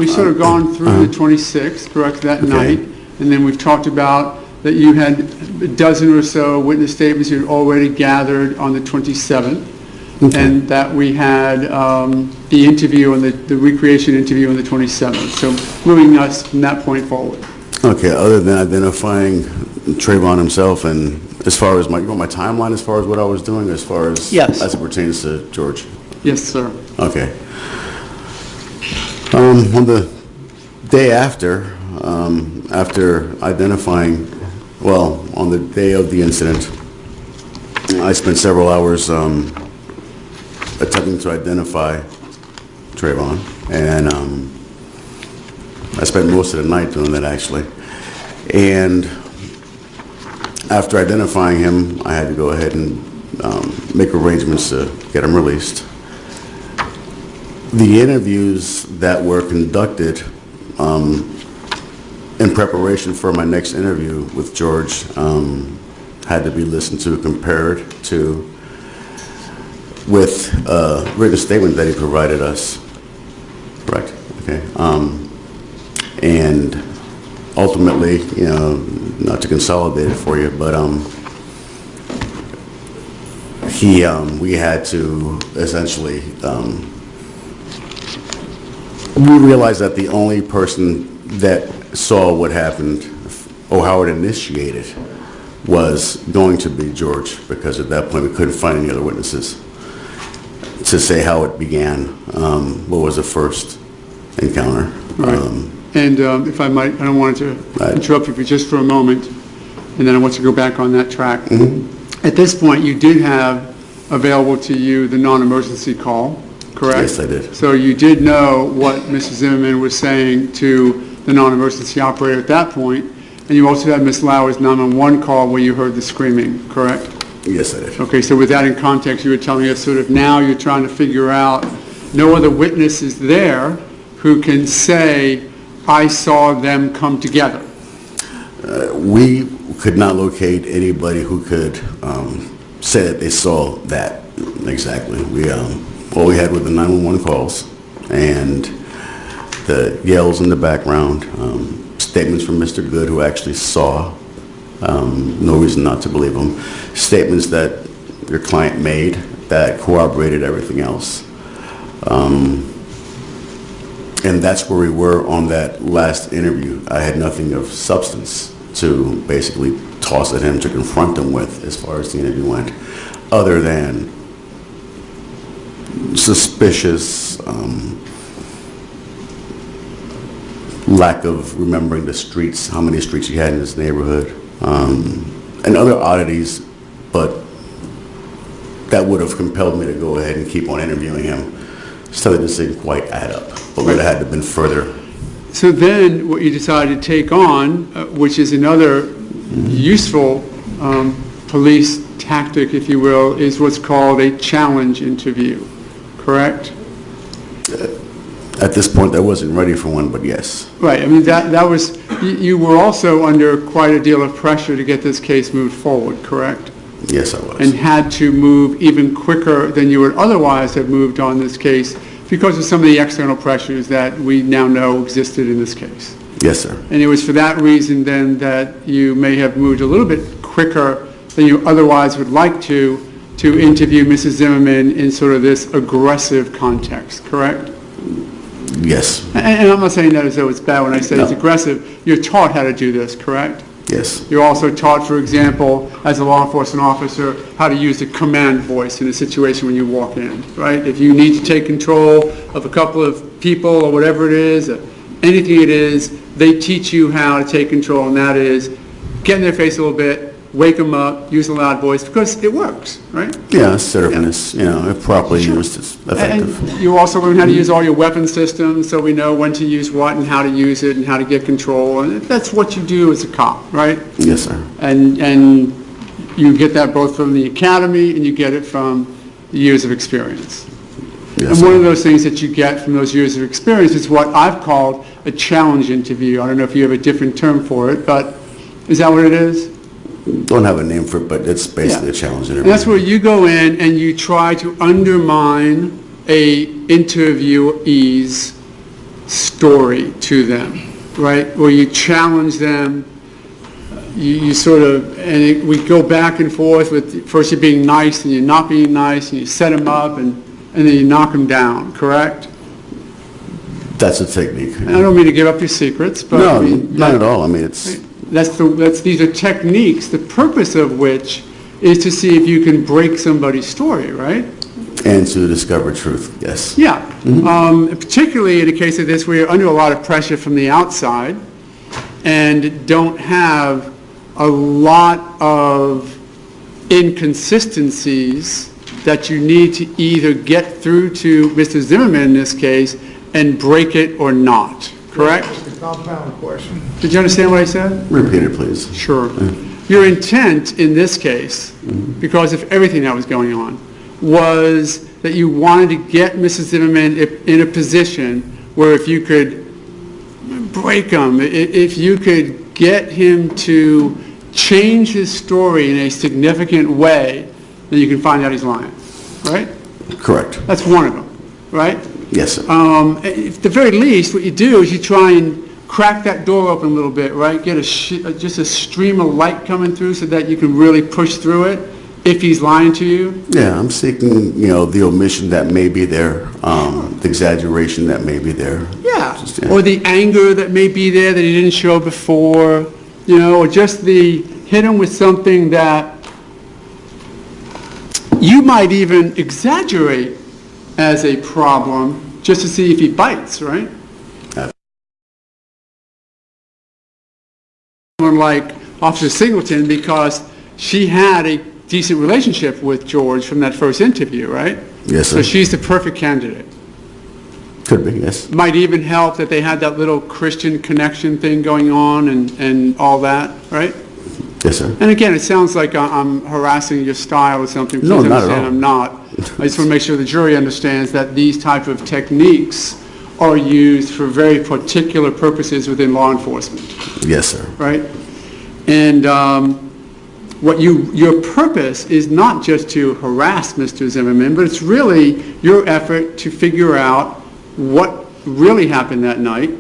sort of gone through the 26th, correct, that night, and then we've talked about that you had a dozen or so witness statements you had already gathered on the 27th, and that we had the interview and the recreation interview on the 27th. So moving us from that point forward. Okay, other than identifying Trayvon himself, and as far as my timeline, as far as what I was doing, as far as as it pertains to George. Yes, sir. Okay. On the day after, after identifying, well, on the day of the incident, I spent several hours attempting to identify Trayvon, and I spent most of the night doing that, actually. And after identifying him, I had to go ahead and make arrangements to get him released. The interviews that were conducted in preparation for my next interview with George had to be listened to, compared to with a written statement that he provided us. Correct. Okay. And ultimately, not to consolidate it for you, but we had to essentially. We realized that the only person that saw what happened or how it initiated was going to be George, because at that point we couldn't find any other witnesses to say how it began, what was the first encounter. Right. And if I might, I don't want to interrupt you for just for a moment, and then I want to go back on that track. Mm-hmm. At this point, you did have available to you the non-emergency call, correct? Yes, I did. So you did know what Mr. Zimmerman was saying to the non-emergency operator at that point, and you also had Ms. Lauer's 911 call where you heard the screaming, correct? Yes, I did. Okay, so with that in context, you were telling us sort of now you're trying to figure out no other witnesses there who can say, I saw them come together. We could not locate anybody who could say that they saw that exactly. All we had were the 911 calls and the yells in the background, statements from Mr. Good, who actually saw, no reason not to believe him, statements that your client made that corroborated everything else. And that's where we were on that last interview. I had nothing of substance to basically toss at him, to confront him with as far as the interview went, other than suspicious lack of remembering the streets, how many streets he had in his neighborhood, and other oddities, but that would have compelled me to go ahead and keep on interviewing him. So it just didn't quite add up, but would have had to have been further. So then what you decided to take on, which is another useful police tactic, if you will, is what's called a challenge interview, correct? At this point, I wasn't ready for one, but yes. Right, I mean, that was, you were also under quite a deal of pressure to get this case moved forward, correct? Yes, I was. And had to move even quicker than you would otherwise have moved on this case because of some of the external pressures that we now know existed in this case. Yes, sir. And it was for that reason then that you may have moved a little bit quicker than you otherwise would like to interview Mrs. Zimmerman in sort of this aggressive context, correct? Yes. And I'm not saying that as though it's bad when I say No. it's aggressive. You're taught how to do this, correct? Yes. You're also taught, for example, as a law enforcement officer, how to use the command voice in a situation when you walk in, right? If you need to take control of a couple of people or whatever it is, anything it is, they teach you how to take control, and that is get in their face a little bit, wake them up, use a loud voice, because it works, right? Yeah, assertiveness, you know, if properly used, it's effective. And you also learn how to use all your weapon systems, so we know when to use what and how to use it and how to get control, and that's what you do as a cop, right? Yes, sir. And you get that both from the academy and you get it from years of experience. Yes, And one sir. of those things that you get from those years of experience is what I've called a challenge interview. I don't know if you have a different term for it, but is that what it is? Don't have a name for it, but it's basically Yeah. a challenge interview. And that's where you go in and you try to undermine a interviewee's story to them, right? Where you challenge them, you sort of, we go back and forth with first you're being nice and you're not being nice, and you set them up and then you knock them down, correct? That's a technique. And I don't mean to give up your secrets, but No, I mean, not at all. I mean, it's, these are techniques, the purpose of which is to see if you can break somebody's story, right? and to discover truth, yes. Yeah, particularly in a case of this where you're under a lot of pressure from the outside and don't have a lot of inconsistencies that you need to either get through to Mr. Zimmerman in this case and break it or not, correct? It's a compound question. Did you understand what I said? Repeat it, please. Sure. Your intent in this case, because of everything that was going on, was that you wanted to get Mrs. Zimmerman in a position where if you could break him, if you could get him to change his story in a significant way, then you can find out he's lying, right? Correct. That's one of them, right? Yes, sir. At the very least, what you do is you try and crack that door open a little bit, right? Get just a stream of light coming through so that you can really push through it if he's lying to you. Yeah, I'm seeking, the omission that may be there, the exaggeration that may be there. Yeah. Just, yeah. Or the anger that may be there that he didn't show before, or just hit him with something that you might even exaggerate as a problem just to see if he bites, right? Someone like Officer Singleton, because she had a decent relationship with George from that first interview, right? Yes, sir. So she's the perfect candidate. Could be, yes. Might even help that they had that little Christian connection thing going on and all that, right? Yes, sir. And again, it sounds like I'm harassing your style or something. Please No, not at understand all. I'm not. I just want to make sure the jury understands that these type of techniques are used for very particular purposes within law enforcement, Yes, sir. right? And your purpose is not just to harass Mr. Zimmerman, but it's really your effort to figure out what really happened that night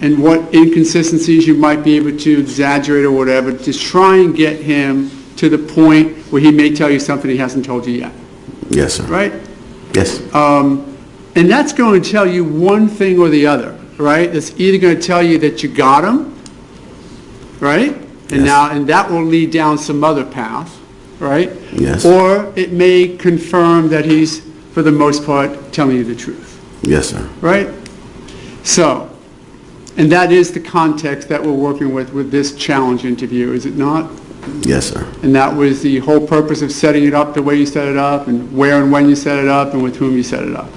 and what inconsistencies you might be able to exaggerate or whatever to try and get him to the point where he may tell you something he hasn't told you yet, Yes, sir. right? Yes. And that's going to tell you one thing or the other, right? It's either going to tell you that you got him, right? And Yes. and that will lead down some other path, right? Yes. Or it may confirm that he's, for the most part, telling you the truth, Yes, sir. right? So, and that is the context that we're working with this challenge interview, is it not? Yes, sir. And that was the whole purpose of setting it up the way you set it up, and where and when you set it up, and with whom you set it up.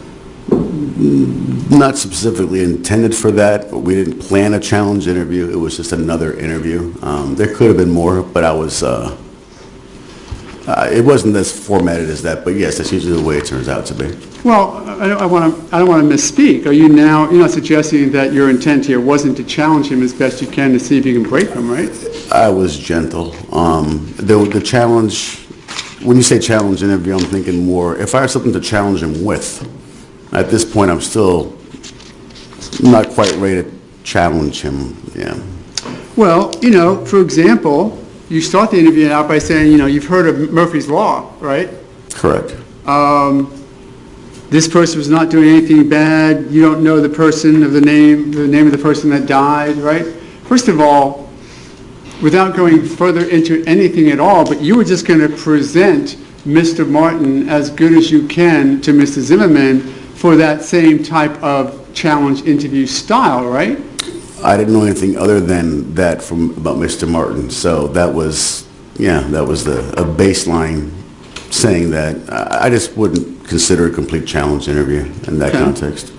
Not specifically intended for that, but we didn't plan a challenge interview. It was just another interview. There could have been more, but I was It wasn't as formatted as that, but yes, that's usually the way it turns out to be. Well, I don't want to misspeak. Are you now, you're not suggesting that your intent here wasn't to challenge him as best you can to see if you can break him, right? I was gentle. The challenge, when you say challenge interview, I'm thinking more, if I have something to challenge him with, at this point, I'm still not quite ready to challenge him, yeah. Well, you know, for example, you start the interview out by saying, you know, you've heard of Murphy's Law, right? Correct. This person was not doing anything bad. You don't know the person of the name of the person that died, right? First of all, without going further into anything at all, but you were just going to present Mr. Martin as good as you can to Mr. Zimmerman for that same type of challenge interview style, right? I didn't know anything other than that about Mr. Martin, so that was, a baseline saying that I just wouldn't consider a complete challenge interview in that context.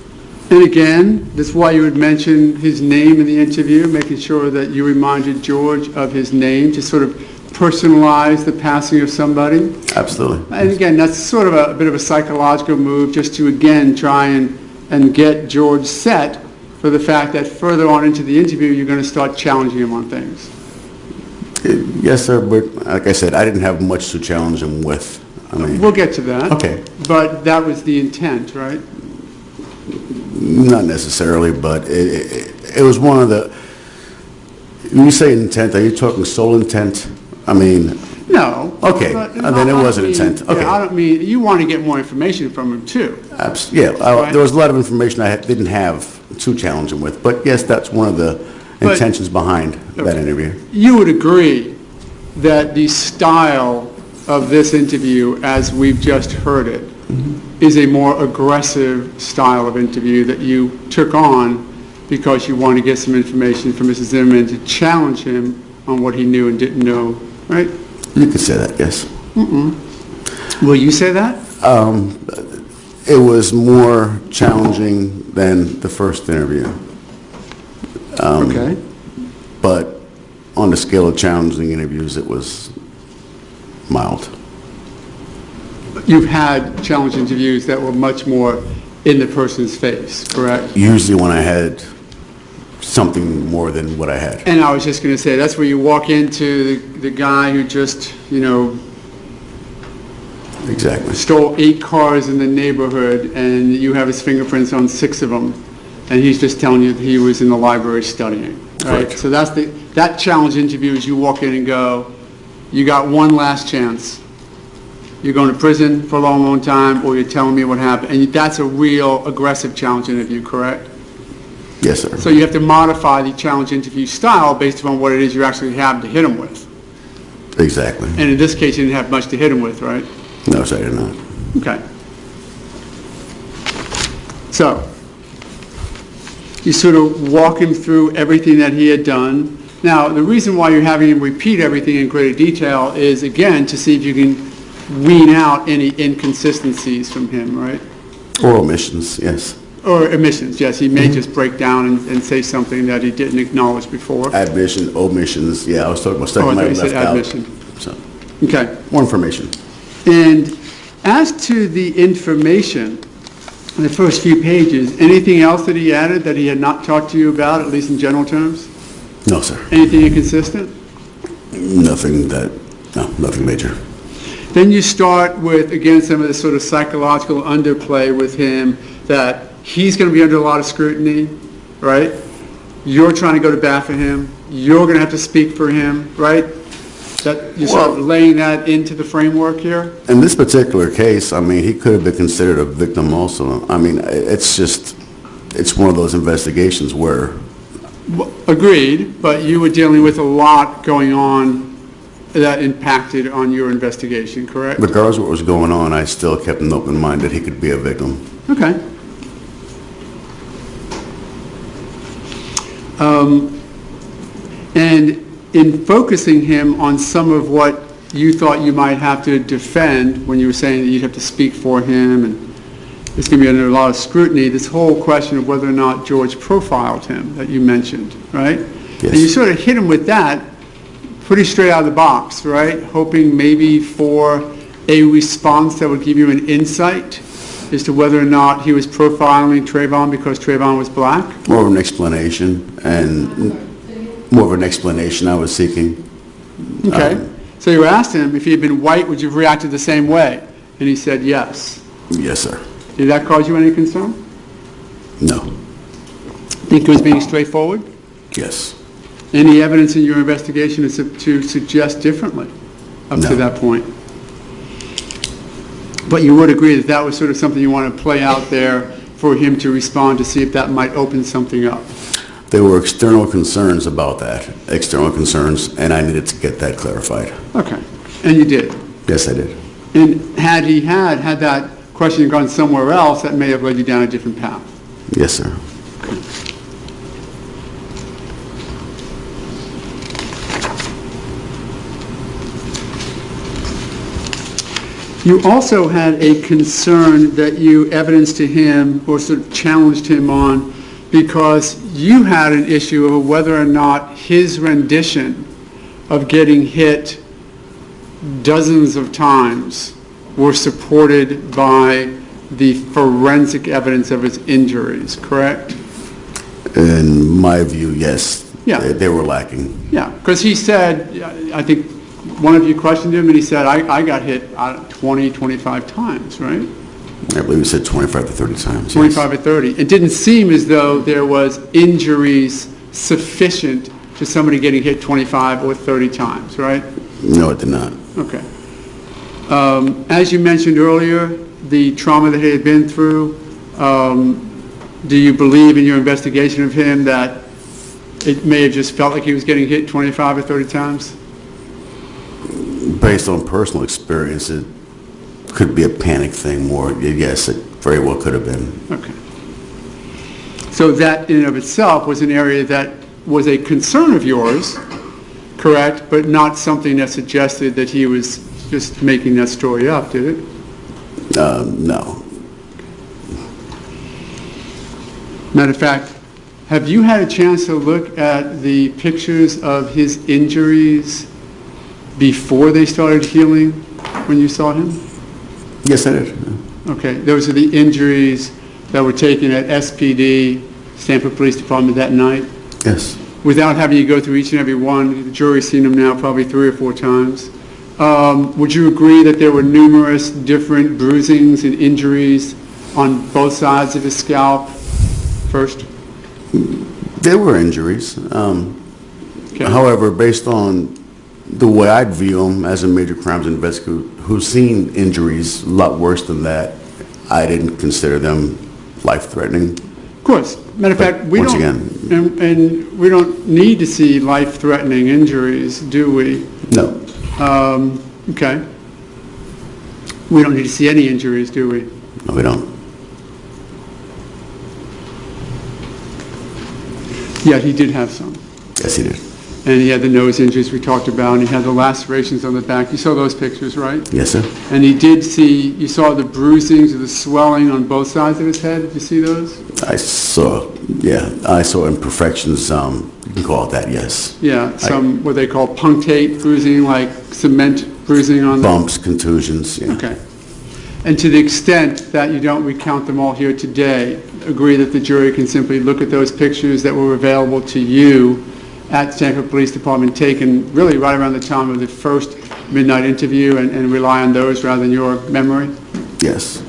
And again, that's why you would mention his name in the interview, making sure that you reminded George of his name to sort of personalize the passing of somebody. Absolutely. And again, that's sort of a bit of a psychological move just to, again, try and get George set for the fact that further on into the interview, you're going to start challenging him on things. Yes, sir, but like I said, I didn't have much to challenge him with. I mean, we'll get to that. Okay. But that was the intent, right? Not necessarily, but it was one of the, when you say intent, are you talking sole intent? I mean... No. Okay, then it wasn't intent. Okay. Yeah, I don't mean, you want to get more information from him too. Yeah, there was a lot of information I didn't have to challenge him with, but yes, that's one of the intentions behind that interview. You would agree that the style of this interview, as we've just heard it, is a more aggressive style of interview that you took on because you wanted to get some information from Mr. Zimmerman to challenge him on what he knew and didn't know, right? You could say that, yes. Will you say that? It was more challenging than the first interview. Okay. But on the scale of challenging interviews, it was mild. You've had challenge interviews that were much more in the person's face, correct? Usually when I had something more than what I had. And I was just going to say, that's where you walk into the guy who just, you know, exactly, stole 8 cars in the neighborhood, and you have his fingerprints on 6 of them, and he's just telling you that he was in the library studying, right? Correct. So that's that challenge interview is you walk in and go, you got one last chance. You're going to prison for a long, long time, or you're telling me what happened. And that's a real aggressive challenge interview, correct? Yes, sir. So you have to modify the challenge interview style based upon what it is you actually have to hit him with. Exactly. And in this case, you didn't have much to hit him with, right? No, sir, I did not. Okay. So you sort of walk him through everything that he had done. Now, the reason why you're having him repeat everything in greater detail is, again, to see if you can wean out any inconsistencies from him, right? Or omissions, yes. Or omissions, yes. He may just break down and say something that he didn't acknowledge before. Admission, omissions, yeah, I was talking about stuff you might have left out. Admission. So, Okay. more information. And as to the information, in the first few pages, anything else that he added that he had not talked to you about, at least in general terms? No, sir. Anything inconsistent? Nothing major. Then you start with, again, some of the sort of psychological underplay with him that he's going to be under a lot of scrutiny, right? You're trying to go to bat for him. You're going to have to speak for him, right? That you're sort of laying that into the framework here? In this particular case, I mean, he could have been considered a victim also. I mean, it's one of those investigations where... Agreed, but you were dealing with a lot going on that impacted on your investigation, correct? Regardless of what was going on, I still kept an open mind that he could be a victim. Okay. And in focusing him on some of what you thought you might have to defend when you were saying that you'd have to speak for him and it's going to be under a lot of scrutiny, this whole question of whether or not George profiled him that you mentioned, right? Yes. And you sort of hit him with that pretty straight out of the box, right? Hoping maybe for a response that would give you an insight as to whether or not he was profiling Trayvon because Trayvon was black? More of an explanation, and more of an explanation I was seeking. Okay. So you asked him, if he had been white, would you have reacted the same way? And he said yes. Yes, sir. Did that cause you any concern? No. Think he was being straightforward? Yes. Any evidence in your investigation to suggest differently up to No. that point? But you would agree that that was sort of something you want to play out there for him to respond to see if that might open something up? There were external concerns about that, external concerns, and I needed to get that clarified. Okay. And you did? Yes, I did. And had he had that question gone somewhere else, that may have led you down a different path? Yes, sir. You also had a concern that you evidenced to him or sort of challenged him on because you had an issue of whether or not his rendition of getting hit dozens of times were supported by the forensic evidence of his injuries, correct? In my view, yes. Yeah. They were lacking. Yeah, because he said, I think one of you questioned him and he said, I got hit 20, 25 times, right? I believe he said 25 to 30 times. 25 or 30. It didn't seem as though there was injuries sufficient to somebody getting hit 25 or 30 times, right? No, it did not. Okay. As you mentioned earlier, the trauma that he had been through, do you believe in your investigation of him that it may have just felt like he was getting hit 25 or 30 times? Based on personal experience, it could be a panic thing more. Yes, it very well could have been. Okay. So that in and of itself was an area that was a concern of yours, correct, but not something that suggested that he was just making that story up, did it? No. Matter of fact, have you had a chance to look at the pictures of his injuries before they started healing when you saw him? Yes, I did. Okay, those are the injuries that were taken at SPD, Stanford Police Department that night? Yes. Without having you go through each and every one, the jury's seen them now probably 3 or 4 times. Would you agree that there were numerous different bruisings and injuries on both sides of his scalp first? There were injuries. Okay. However, based on the way I'd view him as a major crimes investigator who's seen injuries a lot worse than that, I didn't consider them life-threatening. Of course. Matter of fact, we Once don't, again. and we don't need to see life-threatening injuries, do we? No. Okay. We don't need to see any injuries, do we? No, we don't. Yeah, he did have some. Yes, he did. And he had the nose injuries we talked about, and he had the lacerations on the back. You saw those pictures, right? Yes, sir. And he did see, you saw the bruisings or the swelling on both sides of his head. Did you see those? I saw imperfections. You can call it that, yes. Yeah, some what they call punctate bruising, like cement bruising on Bumps, contusions, yeah. Okay. And to the extent that you don't recount them all here today, agree that the jury can simply look at those pictures that were available to you at Stanford Police Department, taken really right around the time of the first midnight interview, and rely on those rather than your memory? Yes.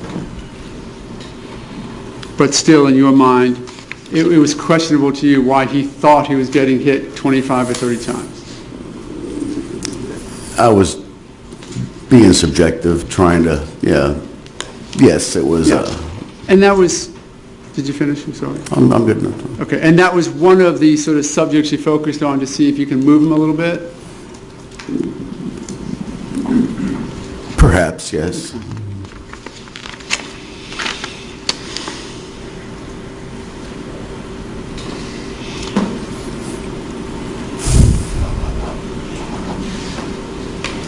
But still, in your mind, it was questionable to you why he thought he was getting hit 25 or 30 times. I was being subjective, trying to, yes, it was, And that was, did you finish? I'm sorry. I'm good now. Okay, and that was one of the sort of subjects you focused on to see if you can move him a little bit? Perhaps, yes.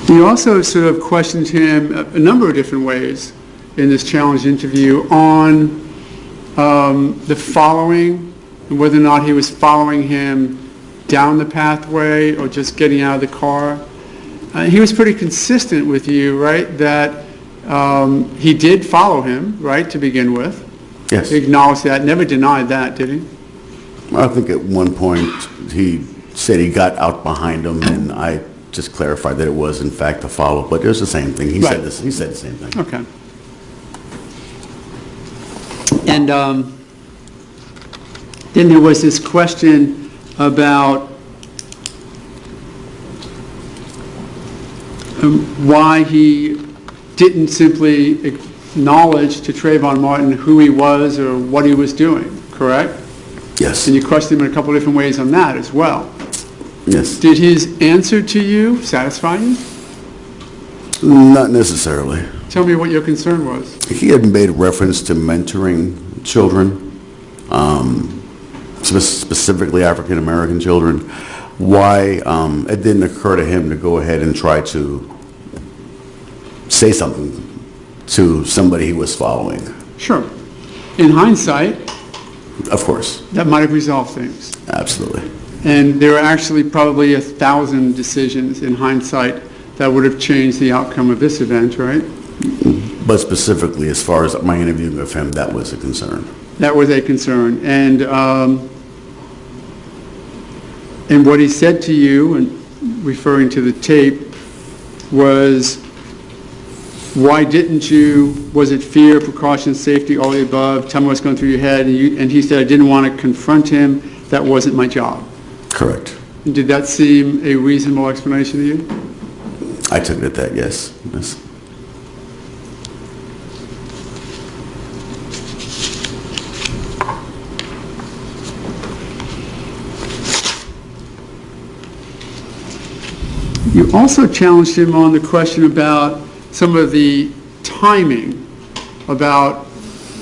You also sort of questioned him a number of different ways in this challenge interview on the following, and whether or not he was following him down the pathway or just getting out of the car. He was pretty consistent with you, right, that he did follow him, right, to begin with. Yes. He acknowledged that, never denied that, did he? I think at one point he said he got out behind him, and I just clarified that it was in fact a follow, but it was the same thing. He said this. He said the same thing. Okay. And then there was this question about why he didn't simply acknowledge to Trayvon Martin who he was or what he was doing, correct? Yes. And you questioned him in a couple of different ways on that as well. Yes. Did his answer to you satisfy you? Not necessarily. Tell me what your concern was. He had made reference to mentoring children, specifically African American children. Why it didn't occur to him to go ahead and try to say something to somebody he was following. Sure. In hindsight, Of course. that might have resolved things. Absolutely. And there are actually probably 1,000 decisions in hindsight that would have changed the outcome of this event, right? But specifically, as far as my interviewing of him, that was a concern. That was a concern. And what he said to you, and referring to the tape, was, why didn't you, was it fear, precaution, safety, all the above? Tell me what's going through your head. And he said, I didn't want to confront him. That wasn't my job. Correct. Did that seem a reasonable explanation to you? I took it at that, yes. Yes. You also challenged him on the question about some of the timing, about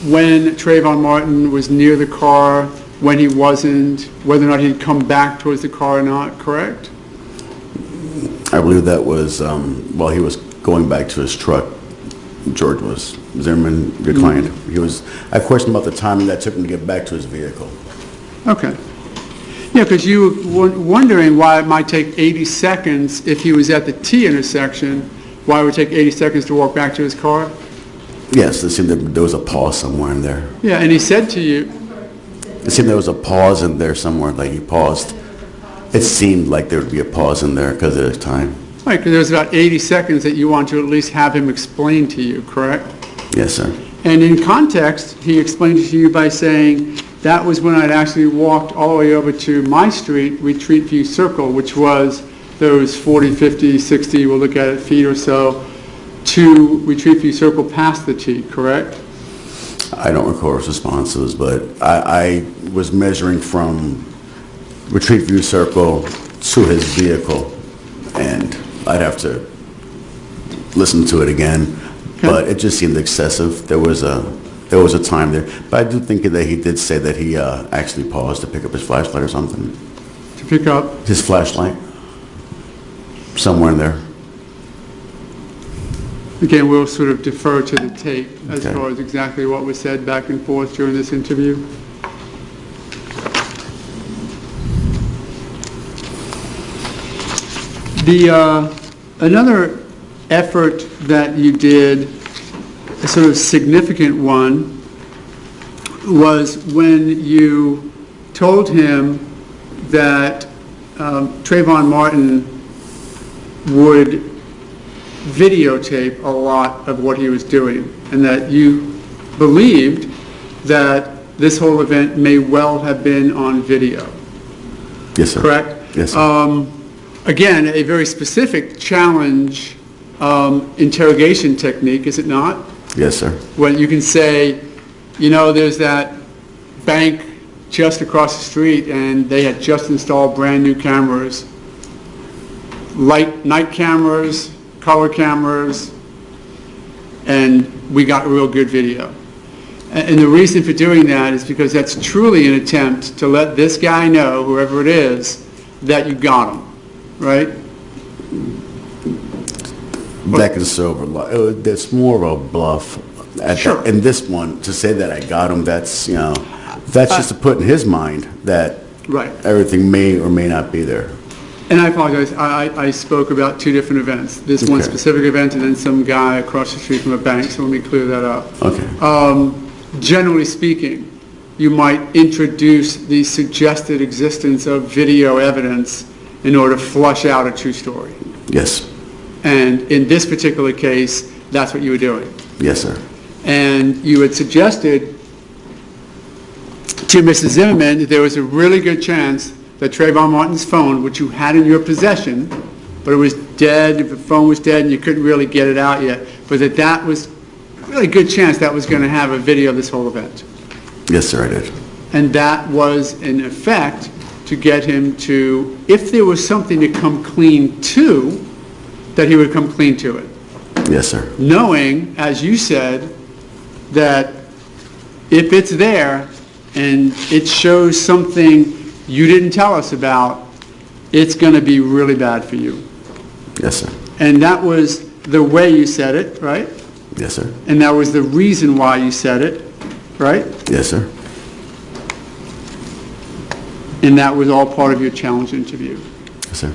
when Trayvon Martin was near the car, when he wasn't, whether or not he'd come back towards the car or not, correct? I believe that was while he was going back to his truck. George was Zimmerman, your client. I questioned about the timing that took him to get back to his vehicle. Okay. Yeah, because you were wondering why it might take 80 seconds if he was at the T intersection, why it would take 80 seconds to walk back to his car? Yes, it seemed that there was a pause somewhere in there. Yeah, and he said to you... It seemed there was a pause in there somewhere, like he paused. It seemed like there would be a pause in there because of the time. Right, because there was about 80 seconds that you want to at least have him explain to you, correct? Yes, sir. And in context, he explained it to you by saying, that was when I'd actually walked all the way over to my street, Retreat View Circle, which was those 40, 50, 60, we'll look at it, feet or so, to Retreat View Circle past the T, correct? I don't recall his responses, but I was measuring from Retreat View Circle to his vehicle, and I'd have to listen to it again, but it just seemed excessive. There was a time there, but I do think that he did say that he actually paused to pick up his flashlight or something. To pick up? His flashlight, somewhere in there. Again, we'll sort of defer to the tape as far as exactly what was said back and forth during this interview. Another effort that you did, a sort of significant one, was when you told him that Trayvon Martin would videotape a lot of what he was doing, and that you believed that this whole event may well have been on video. Yes, sir. Correct? Yes, sir. Again, a very specific challenge interrogation technique, is it not? Yes, sir. When you can say, you know, there's that bank just across the street and they had just installed brand new cameras, night cameras, color cameras, and we got real good video. And the reason for doing that is because that's truly an attempt to let this guy know, whoever it is, that you got him, right? That can serve that's more of a bluff. Sure. And this one, to say that I got him, that's, that's just to put in his mind that Right. Everything may or may not be there. And I apologize, I spoke about two different events. This one Okay. specific event and then some guy across the street from a bank, so let me clear that up. Okay. Generally speaking, you might introduce the suggested existence of video evidence in order to flush out a true story. Yes. And in this particular case, that's what you were doing. Yes, sir. And you had suggested to Mrs. Zimmerman that there was a really good chance that Trayvon Martin's phone, which you had in your possession, but it was dead, the phone was dead and you couldn't really get it out yet, but that was a really good chance that was going to have a video of this whole event. Yes, sir, I did. And that was, in effect, to get him to, if there was something to come clean to, that he would come clean to it. Yes, sir. Knowing, as you said, that if it's there and it shows something you didn't tell us about, it's going to be really bad for you. Yes, sir. And that was the way you said it, right? Yes, sir. And that was the reason why you said it, right? Yes, sir. And that was all part of your challenge interview. Yes, sir.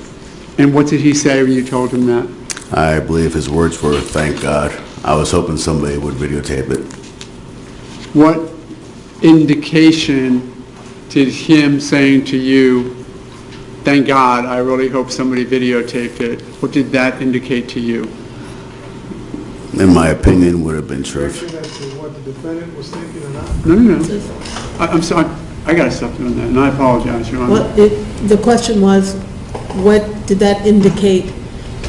And what did he say when you told him that? I believe his words were, "Thank God." I was hoping somebody would videotape it. What indication did him saying to you, "Thank God, I really hope somebody videotaped it," what did that indicate to you? In my opinion, would have been truth. As to what the defendant was thinking or not? No. I'm sorry. I got to stop doing that, and I apologize, Your Honor. Well, the question was, what did that indicate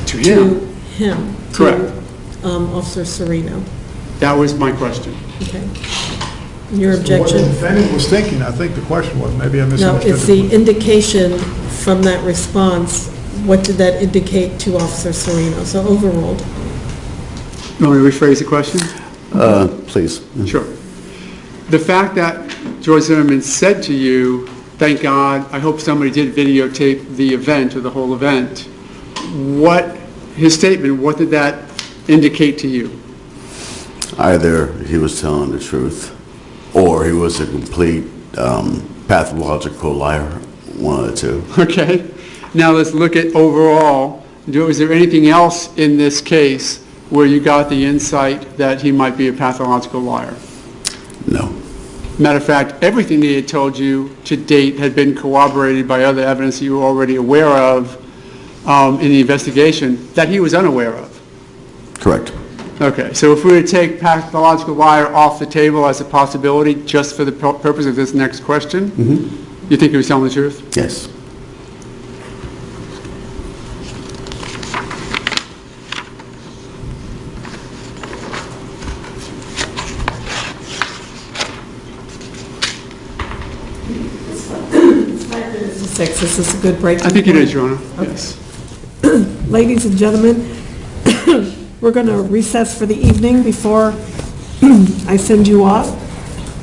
To to him. him? Correct. To Officer Serino? That was my question. Okay. Your What the objection? defendant was thinking, I think the question was, maybe I No, misunderstood. it's the indication from that response. What did that indicate to Officer Serino? So overruled. You want me to rephrase the question? Please. Sure. The fact that George Zimmerman said to you, "Thank God, I hope somebody did videotape the event or the whole event," his statement, what did that indicate to you? Either he was telling the truth, or he was a complete pathological liar, one of the two. Okay. Now let's look at overall. Was there anything else in this case where you got the insight that he might be a pathological liar? No. Matter of fact, everything that he had told you to date had been corroborated by other evidence that you were already aware of in the investigation that he was unaware of. Correct. Okay, so if we were to take pathological liar off the table as a possibility just for the purpose of this next question, you think he was telling the truth? Yes. This is a good break. I think it is, Your Honor. Yes. Ladies and gentlemen, we're going to recess for the evening before I send you off.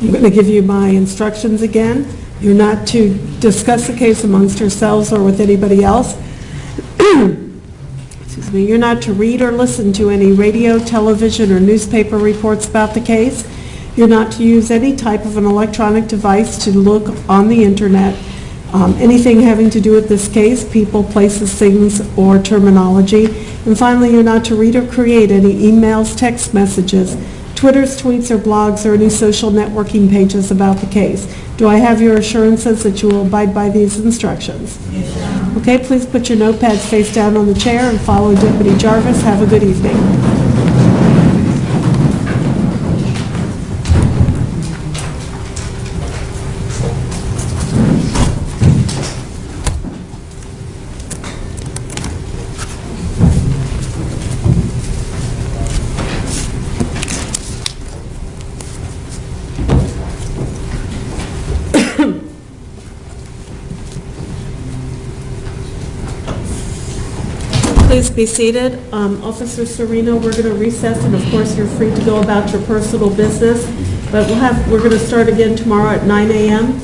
I'm going to give you my instructions again. You're not to discuss the case amongst yourselves or with anybody else. Excuse me. You're not to read or listen to any radio, television, or newspaper reports about the case. You're not to use any type of an electronic device to look on the internet. Anything having to do with this case, people, places, things, or terminology. And finally, you're not to read or create any emails, text messages, Twitters, tweets, or blogs, or any social networking pages about the case. Do I have your assurances that you will abide by these instructions? Yes. Okay, please put your notepads face down on the chair and follow Deputy Jarvis. Have a good evening. Please be seated. Officer Serino, we're going to recess, and of course, you're free to go about your personal business, but we're going to start again tomorrow at 9 a.m.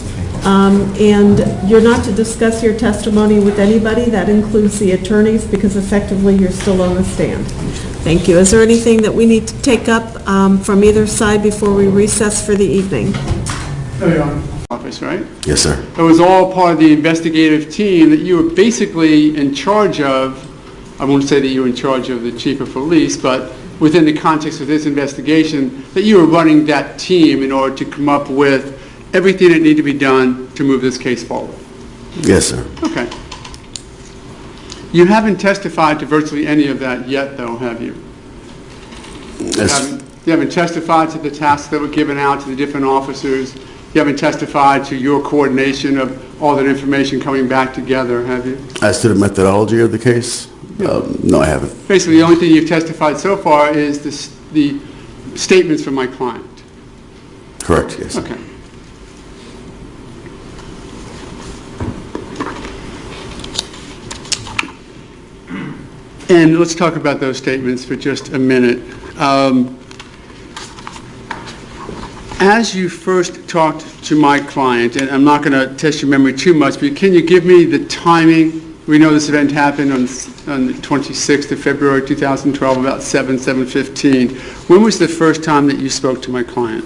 And you're not to discuss your testimony with anybody. That includes the attorneys, because effectively you're still on the stand. Thank you. Is there anything that we need to take up from either side before we recess for the evening? No, Your Honor. office, right? Yes, sir. It was all part of the investigative team that you were basically in charge of. I won't say that you were in charge of the chief of police, but within the context of this investigation, that you were running that team in order to come up with everything that needed to be done to move this case forward. Yes, sir. Okay. You haven't testified to virtually any of that yet, though, have you? You haven't testified to the tasks that were given out to the different officers. You haven't testified to your coordination of all that information coming back together, have you? As to the methodology of the case? No, I haven't. Basically, the only thing you've testified so far is the statements from my client. Correct, yes. Okay. And let's talk about those statements for just a minute. As you first talked to my client, and I'm not going to test your memory too much, but can you give me the timing? We know this event happened on the 26th of February 2012, about 7:15. When was the first time that you spoke to my client?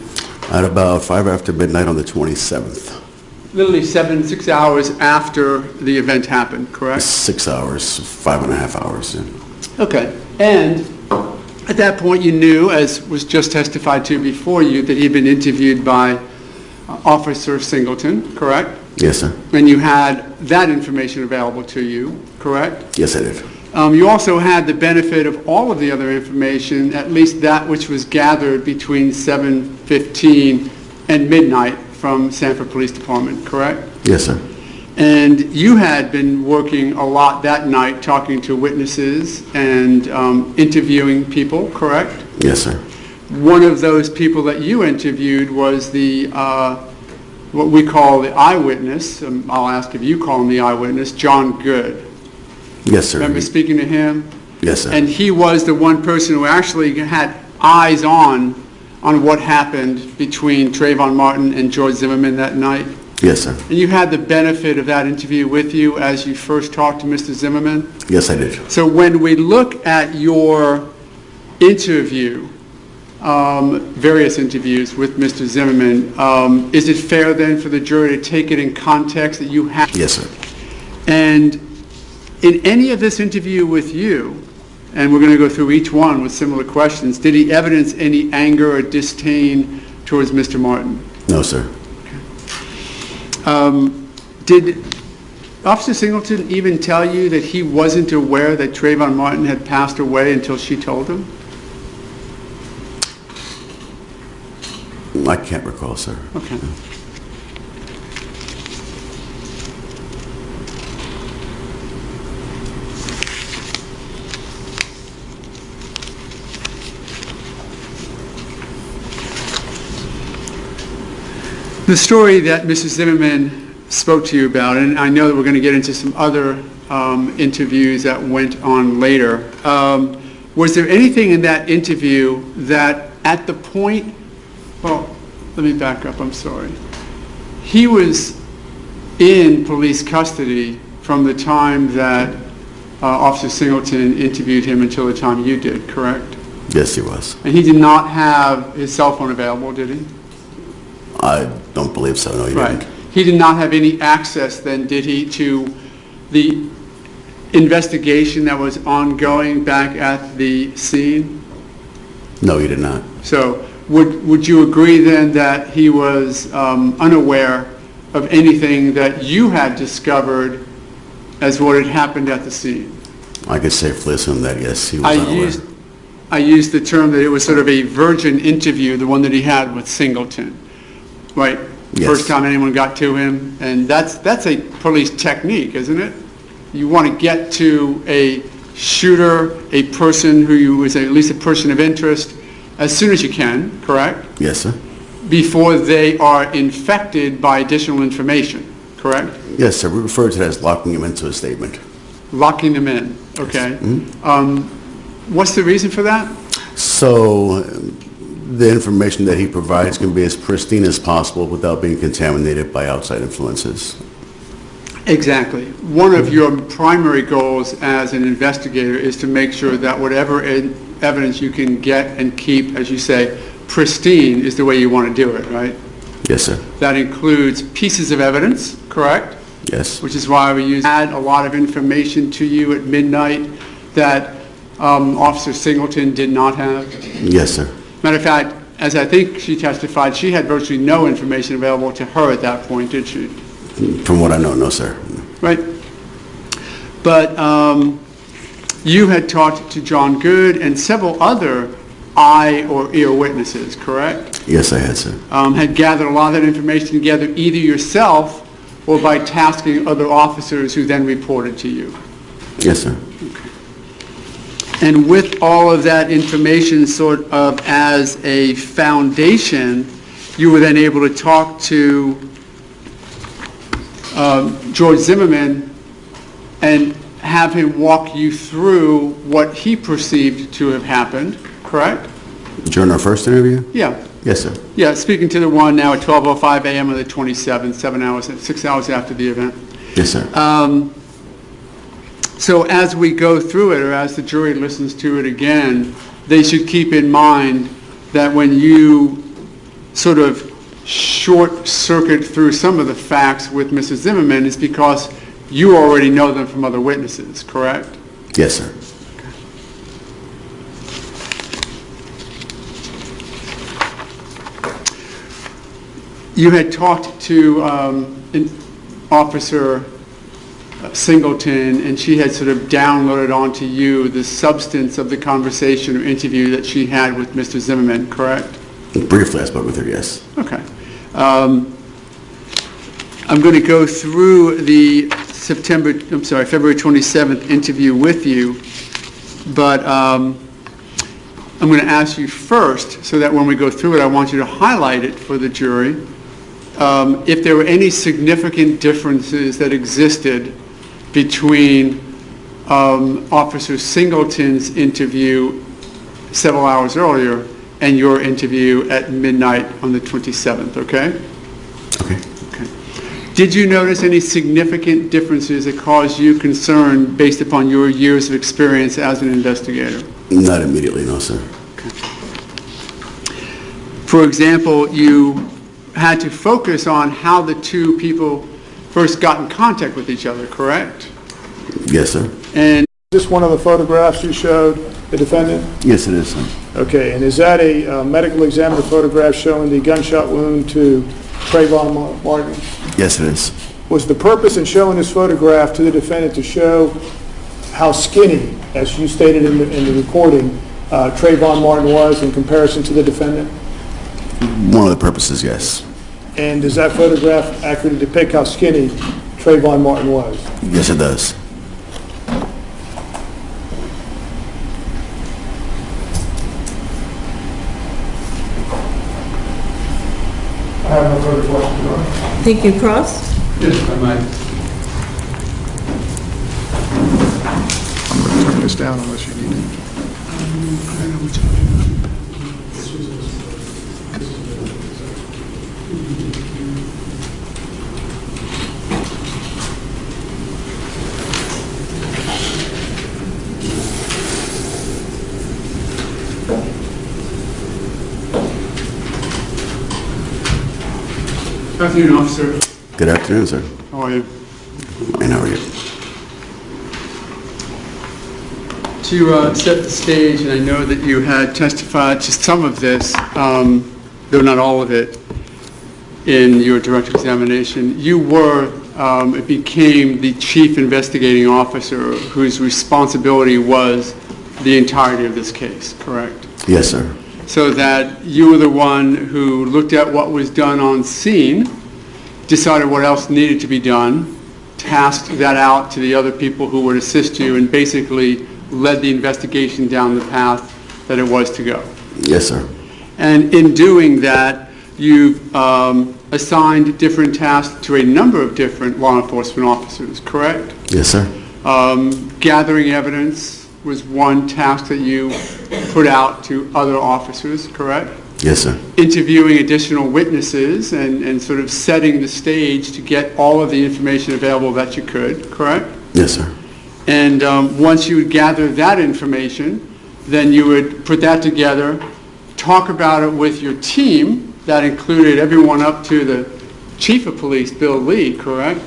At about 5 after midnight on the 27th. Literally 6 hours after the event happened, correct? 6 hours, 5.5 hours. Yeah. Okay. And at that point you knew, as was just testified to before you, that he'd been interviewed by Officer Singleton, correct? Yes, sir. And you had that information available to you, correct? Yes, I did. You also had the benefit of all of the other information, at least that which was gathered between 7:15 and midnight from Sanford Police Department, correct? Yes, sir. And you had been working a lot that night, talking to witnesses and interviewing people, correct? Yes, sir. One of those people that you interviewed was the what we call the eyewitness. I'll ask if you call him the eyewitness, John Good. Yes, sir. Remember speaking to him? Yes, sir. And he was the one person who actually had eyes on what happened between Trayvon Martin and George Zimmerman that night. Yes, sir. And you had the benefit of that interview with you as you first talked to Mr. Zimmerman? Yes, I did. So when we look at your interview, various interviews with Mr. Zimmerman, is it fair then for the jury to take it in context that you have? Yes, sir. And in any of this interview with you, and we're going to go through each one with similar questions, did he evidence any anger or disdain towards Mr. Martin? No, sir. Did Officer Singleton even tell you that he wasn't aware that Trayvon Martin had passed away until she told him? I can't recall, sir. Okay. The story that Mrs. Zimmerman spoke to you about, and I know that we're going to get into some other interviews that went on later, was there anything in that interview that at the point, well, let me back up, I'm sorry. He was in police custody from the time that Officer Singleton interviewed him until the time you did, correct? Yes, he was. And he did not have his cell phone available, did he? I don't believe so, no, he Right. didn't. He did not have any access then, did he, to the investigation that was ongoing back at the scene? No, he did not. So would you agree then that he was unaware of anything that you had discovered as what had happened at the scene? I could safely assume that, yes, he was unaware. I used the term that it was sort of a virgin interview, the one that he had with Singleton, right? Yes. First time anyone got to him, and that's a police technique, isn't it? You want to get to a shooter, a person who is at least a person of interest, as soon as you can, correct? Yes, sir. Before they are infected by additional information, correct? Yes, sir. We refer to that as locking him into a statement. Locking them in, okay. What's the reason for that? So the information that he provides can be as pristine as possible without being contaminated by outside influences. Exactly. One of your primary goals as an investigator is to make sure that whatever evidence you can get and keep, as you say, pristine is the way you want to do it, right? Yes, sir. That includes pieces of evidence, correct? Yes. Which is why we add a lot of information to you at midnight that Officer Singleton did not have. Yes, sir. Matter of fact, as I think she testified, she had virtually no information available to her at that point, did she? From what I know, no, sir. Right. But you had talked to John Good and several other eye or ear witnesses, correct? Yes, I had, sir. Had gathered a lot of that information together either yourself or by tasking other officers who then reported to you. Yes, sir. And with all of that information sort of as a foundation, you were then able to talk to George Zimmerman and have him walk you through what he perceived to have happened, correct? During our first interview? Yeah. Yes, sir. Yeah, speaking to the one now at 12:05 a.m. on the 27th, 6 hours after the event. Yes, sir. So as we go through it, or as the jury listens to it again, they should keep in mind that when you sort of short-circuit through some of the facts with Mrs. Zimmerman, it's because you already know them from other witnesses, correct? Yes, sir. You had talked to Officer Singleton, and she had sort of downloaded onto you the substance of the conversation or interview that she had with Mr. Zimmerman, correct? Briefly, I spoke with her, yes. Okay. I'm going to go through the February 27th interview with you, but I'm going to ask you first, so that when we go through it, I want you to highlight it for the jury, if there were any significant differences that existed between Officer Singleton's interview several hours earlier and your interview at midnight on the 27th, okay? Okay. Did you notice any significant differences that caused you concern based upon your years of experience as an investigator? Not immediately, no, sir. Okay. For example, you had to focus on how the two people first got in contact with each other, correct? Yes, sir. And Is this one of the photographs you showed the defendant? Yes, it is, sir. Okay, and is that a medical examiner photograph showing the gunshot wound to Trayvon Martin? Yes, it is. Was the purpose in showing this photograph to the defendant to show how skinny, as you stated in the recording, Trayvon Martin was in comparison to the defendant? One of the purposes, yes. And does that photograph accurately depict how skinny Trayvon Martin was? Yes, it does. I have no further questions, Your Honor. Thank you, Cross. yes, I might. I'm going to turn this down unless you need it. Good afternoon, officer. Good afternoon, sir. How are you? And how are you? To set the stage, and I know that you had testified to some of this, though not all of it, in your direct examination. You became the chief investigating officer whose responsibility was the entirety of this case, correct? Yes, sir. So that you were the one who looked at what was done on scene, decided what else needed to be done, tasked that out to the other people who would assist you, and basically led the investigation down the path that it was to go. Yes, sir. And in doing that, you've assigned different tasks to a number of different law enforcement officers, correct? Yes, sir. Gathering evidence was one task that you put out to other officers, correct? Yes, sir. Interviewing additional witnesses and sort of setting the stage to get all of the information available that you could, correct? Yes, sir. And once you would gather that information, then you would put that together, talk about it with your team, that included everyone up to the chief of police, Bill Lee, correct?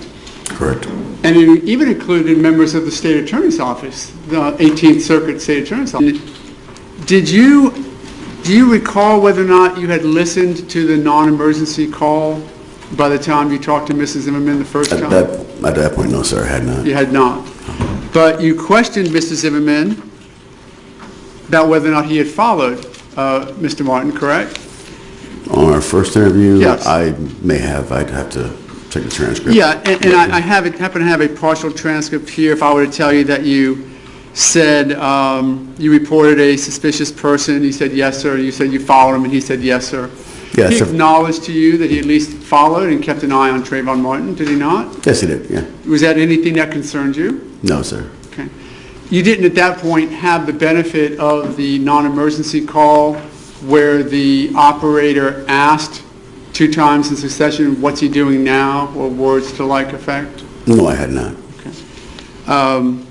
Correct. And it even included members of the state attorney's office, the 18th Circuit State Attorney's Office. Do you recall whether or not you had listened to the non-emergency call by the time you talked to Mrs. Zimmerman the first time? At that point, no, sir, I had not. You had not. But you questioned Mr. Zimmerman about whether or not he had followed Mr. Martin, correct? On our first interview, Yes. I may have. I'd have to check the transcript. Yeah, and I happen to have a partial transcript here. If I were to tell you that you said you reported a suspicious person, he said yes, sir. You said you followed him, and he said yes, sir. Yes, he sir. acknowledged to you that he at least followed and kept an eye on Trayvon Martin, did he not? Yes, he did, yeah. Was that anything that concerned you? No, sir. Okay. You didn't at that point have the benefit of the non-emergency call where the operator asked 2 times in succession, what's he doing now, or words to like effect? No, I had not. Okay.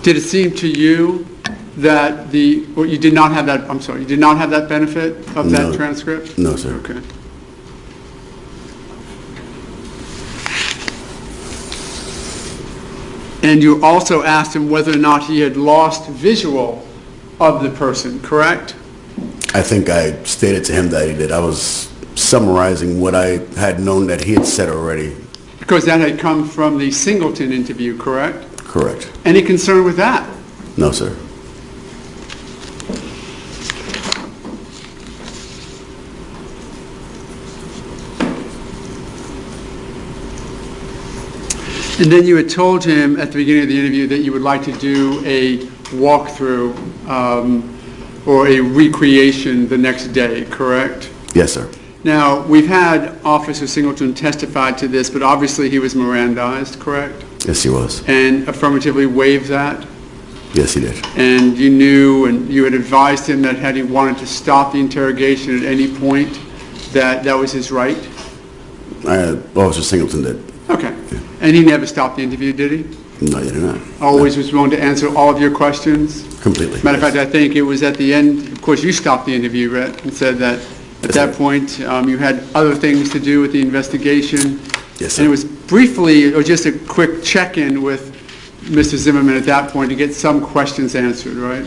Did it seem to you that you did not have that, I'm sorry, you did not have that benefit of that transcript? No, sir. Okay. And you also asked him whether or not he had lost visual of the person, correct? I think I stated to him that he did. I was summarizing what I had known that he had said already. Because that had come from the Singleton interview, correct? Correct. Any concern with that? No, sir. And then you had told him at the beginning of the interview that you would like to do a walkthrough or a recreation the next day, correct? Yes, sir. Now, we've had Officer Singleton testify to this, but obviously he was Mirandized, correct? Yes, he was. And affirmatively waived that? Yes, he did. And you knew and you had advised him that had he wanted to stop the interrogation at any point, that that was his right? Officer Singleton did. Okay. And he never stopped the interview, did he? No, he did not. Always was willing to answer all of your questions? Completely. Matter of fact, I think it was at the end, of course, you stopped the interview, Rhett, and said that at that point you had other things to do with the investigation. Yes, sir. And it was briefly, or just a quick check-in with Mr. Zimmerman at that point to get some questions answered, right?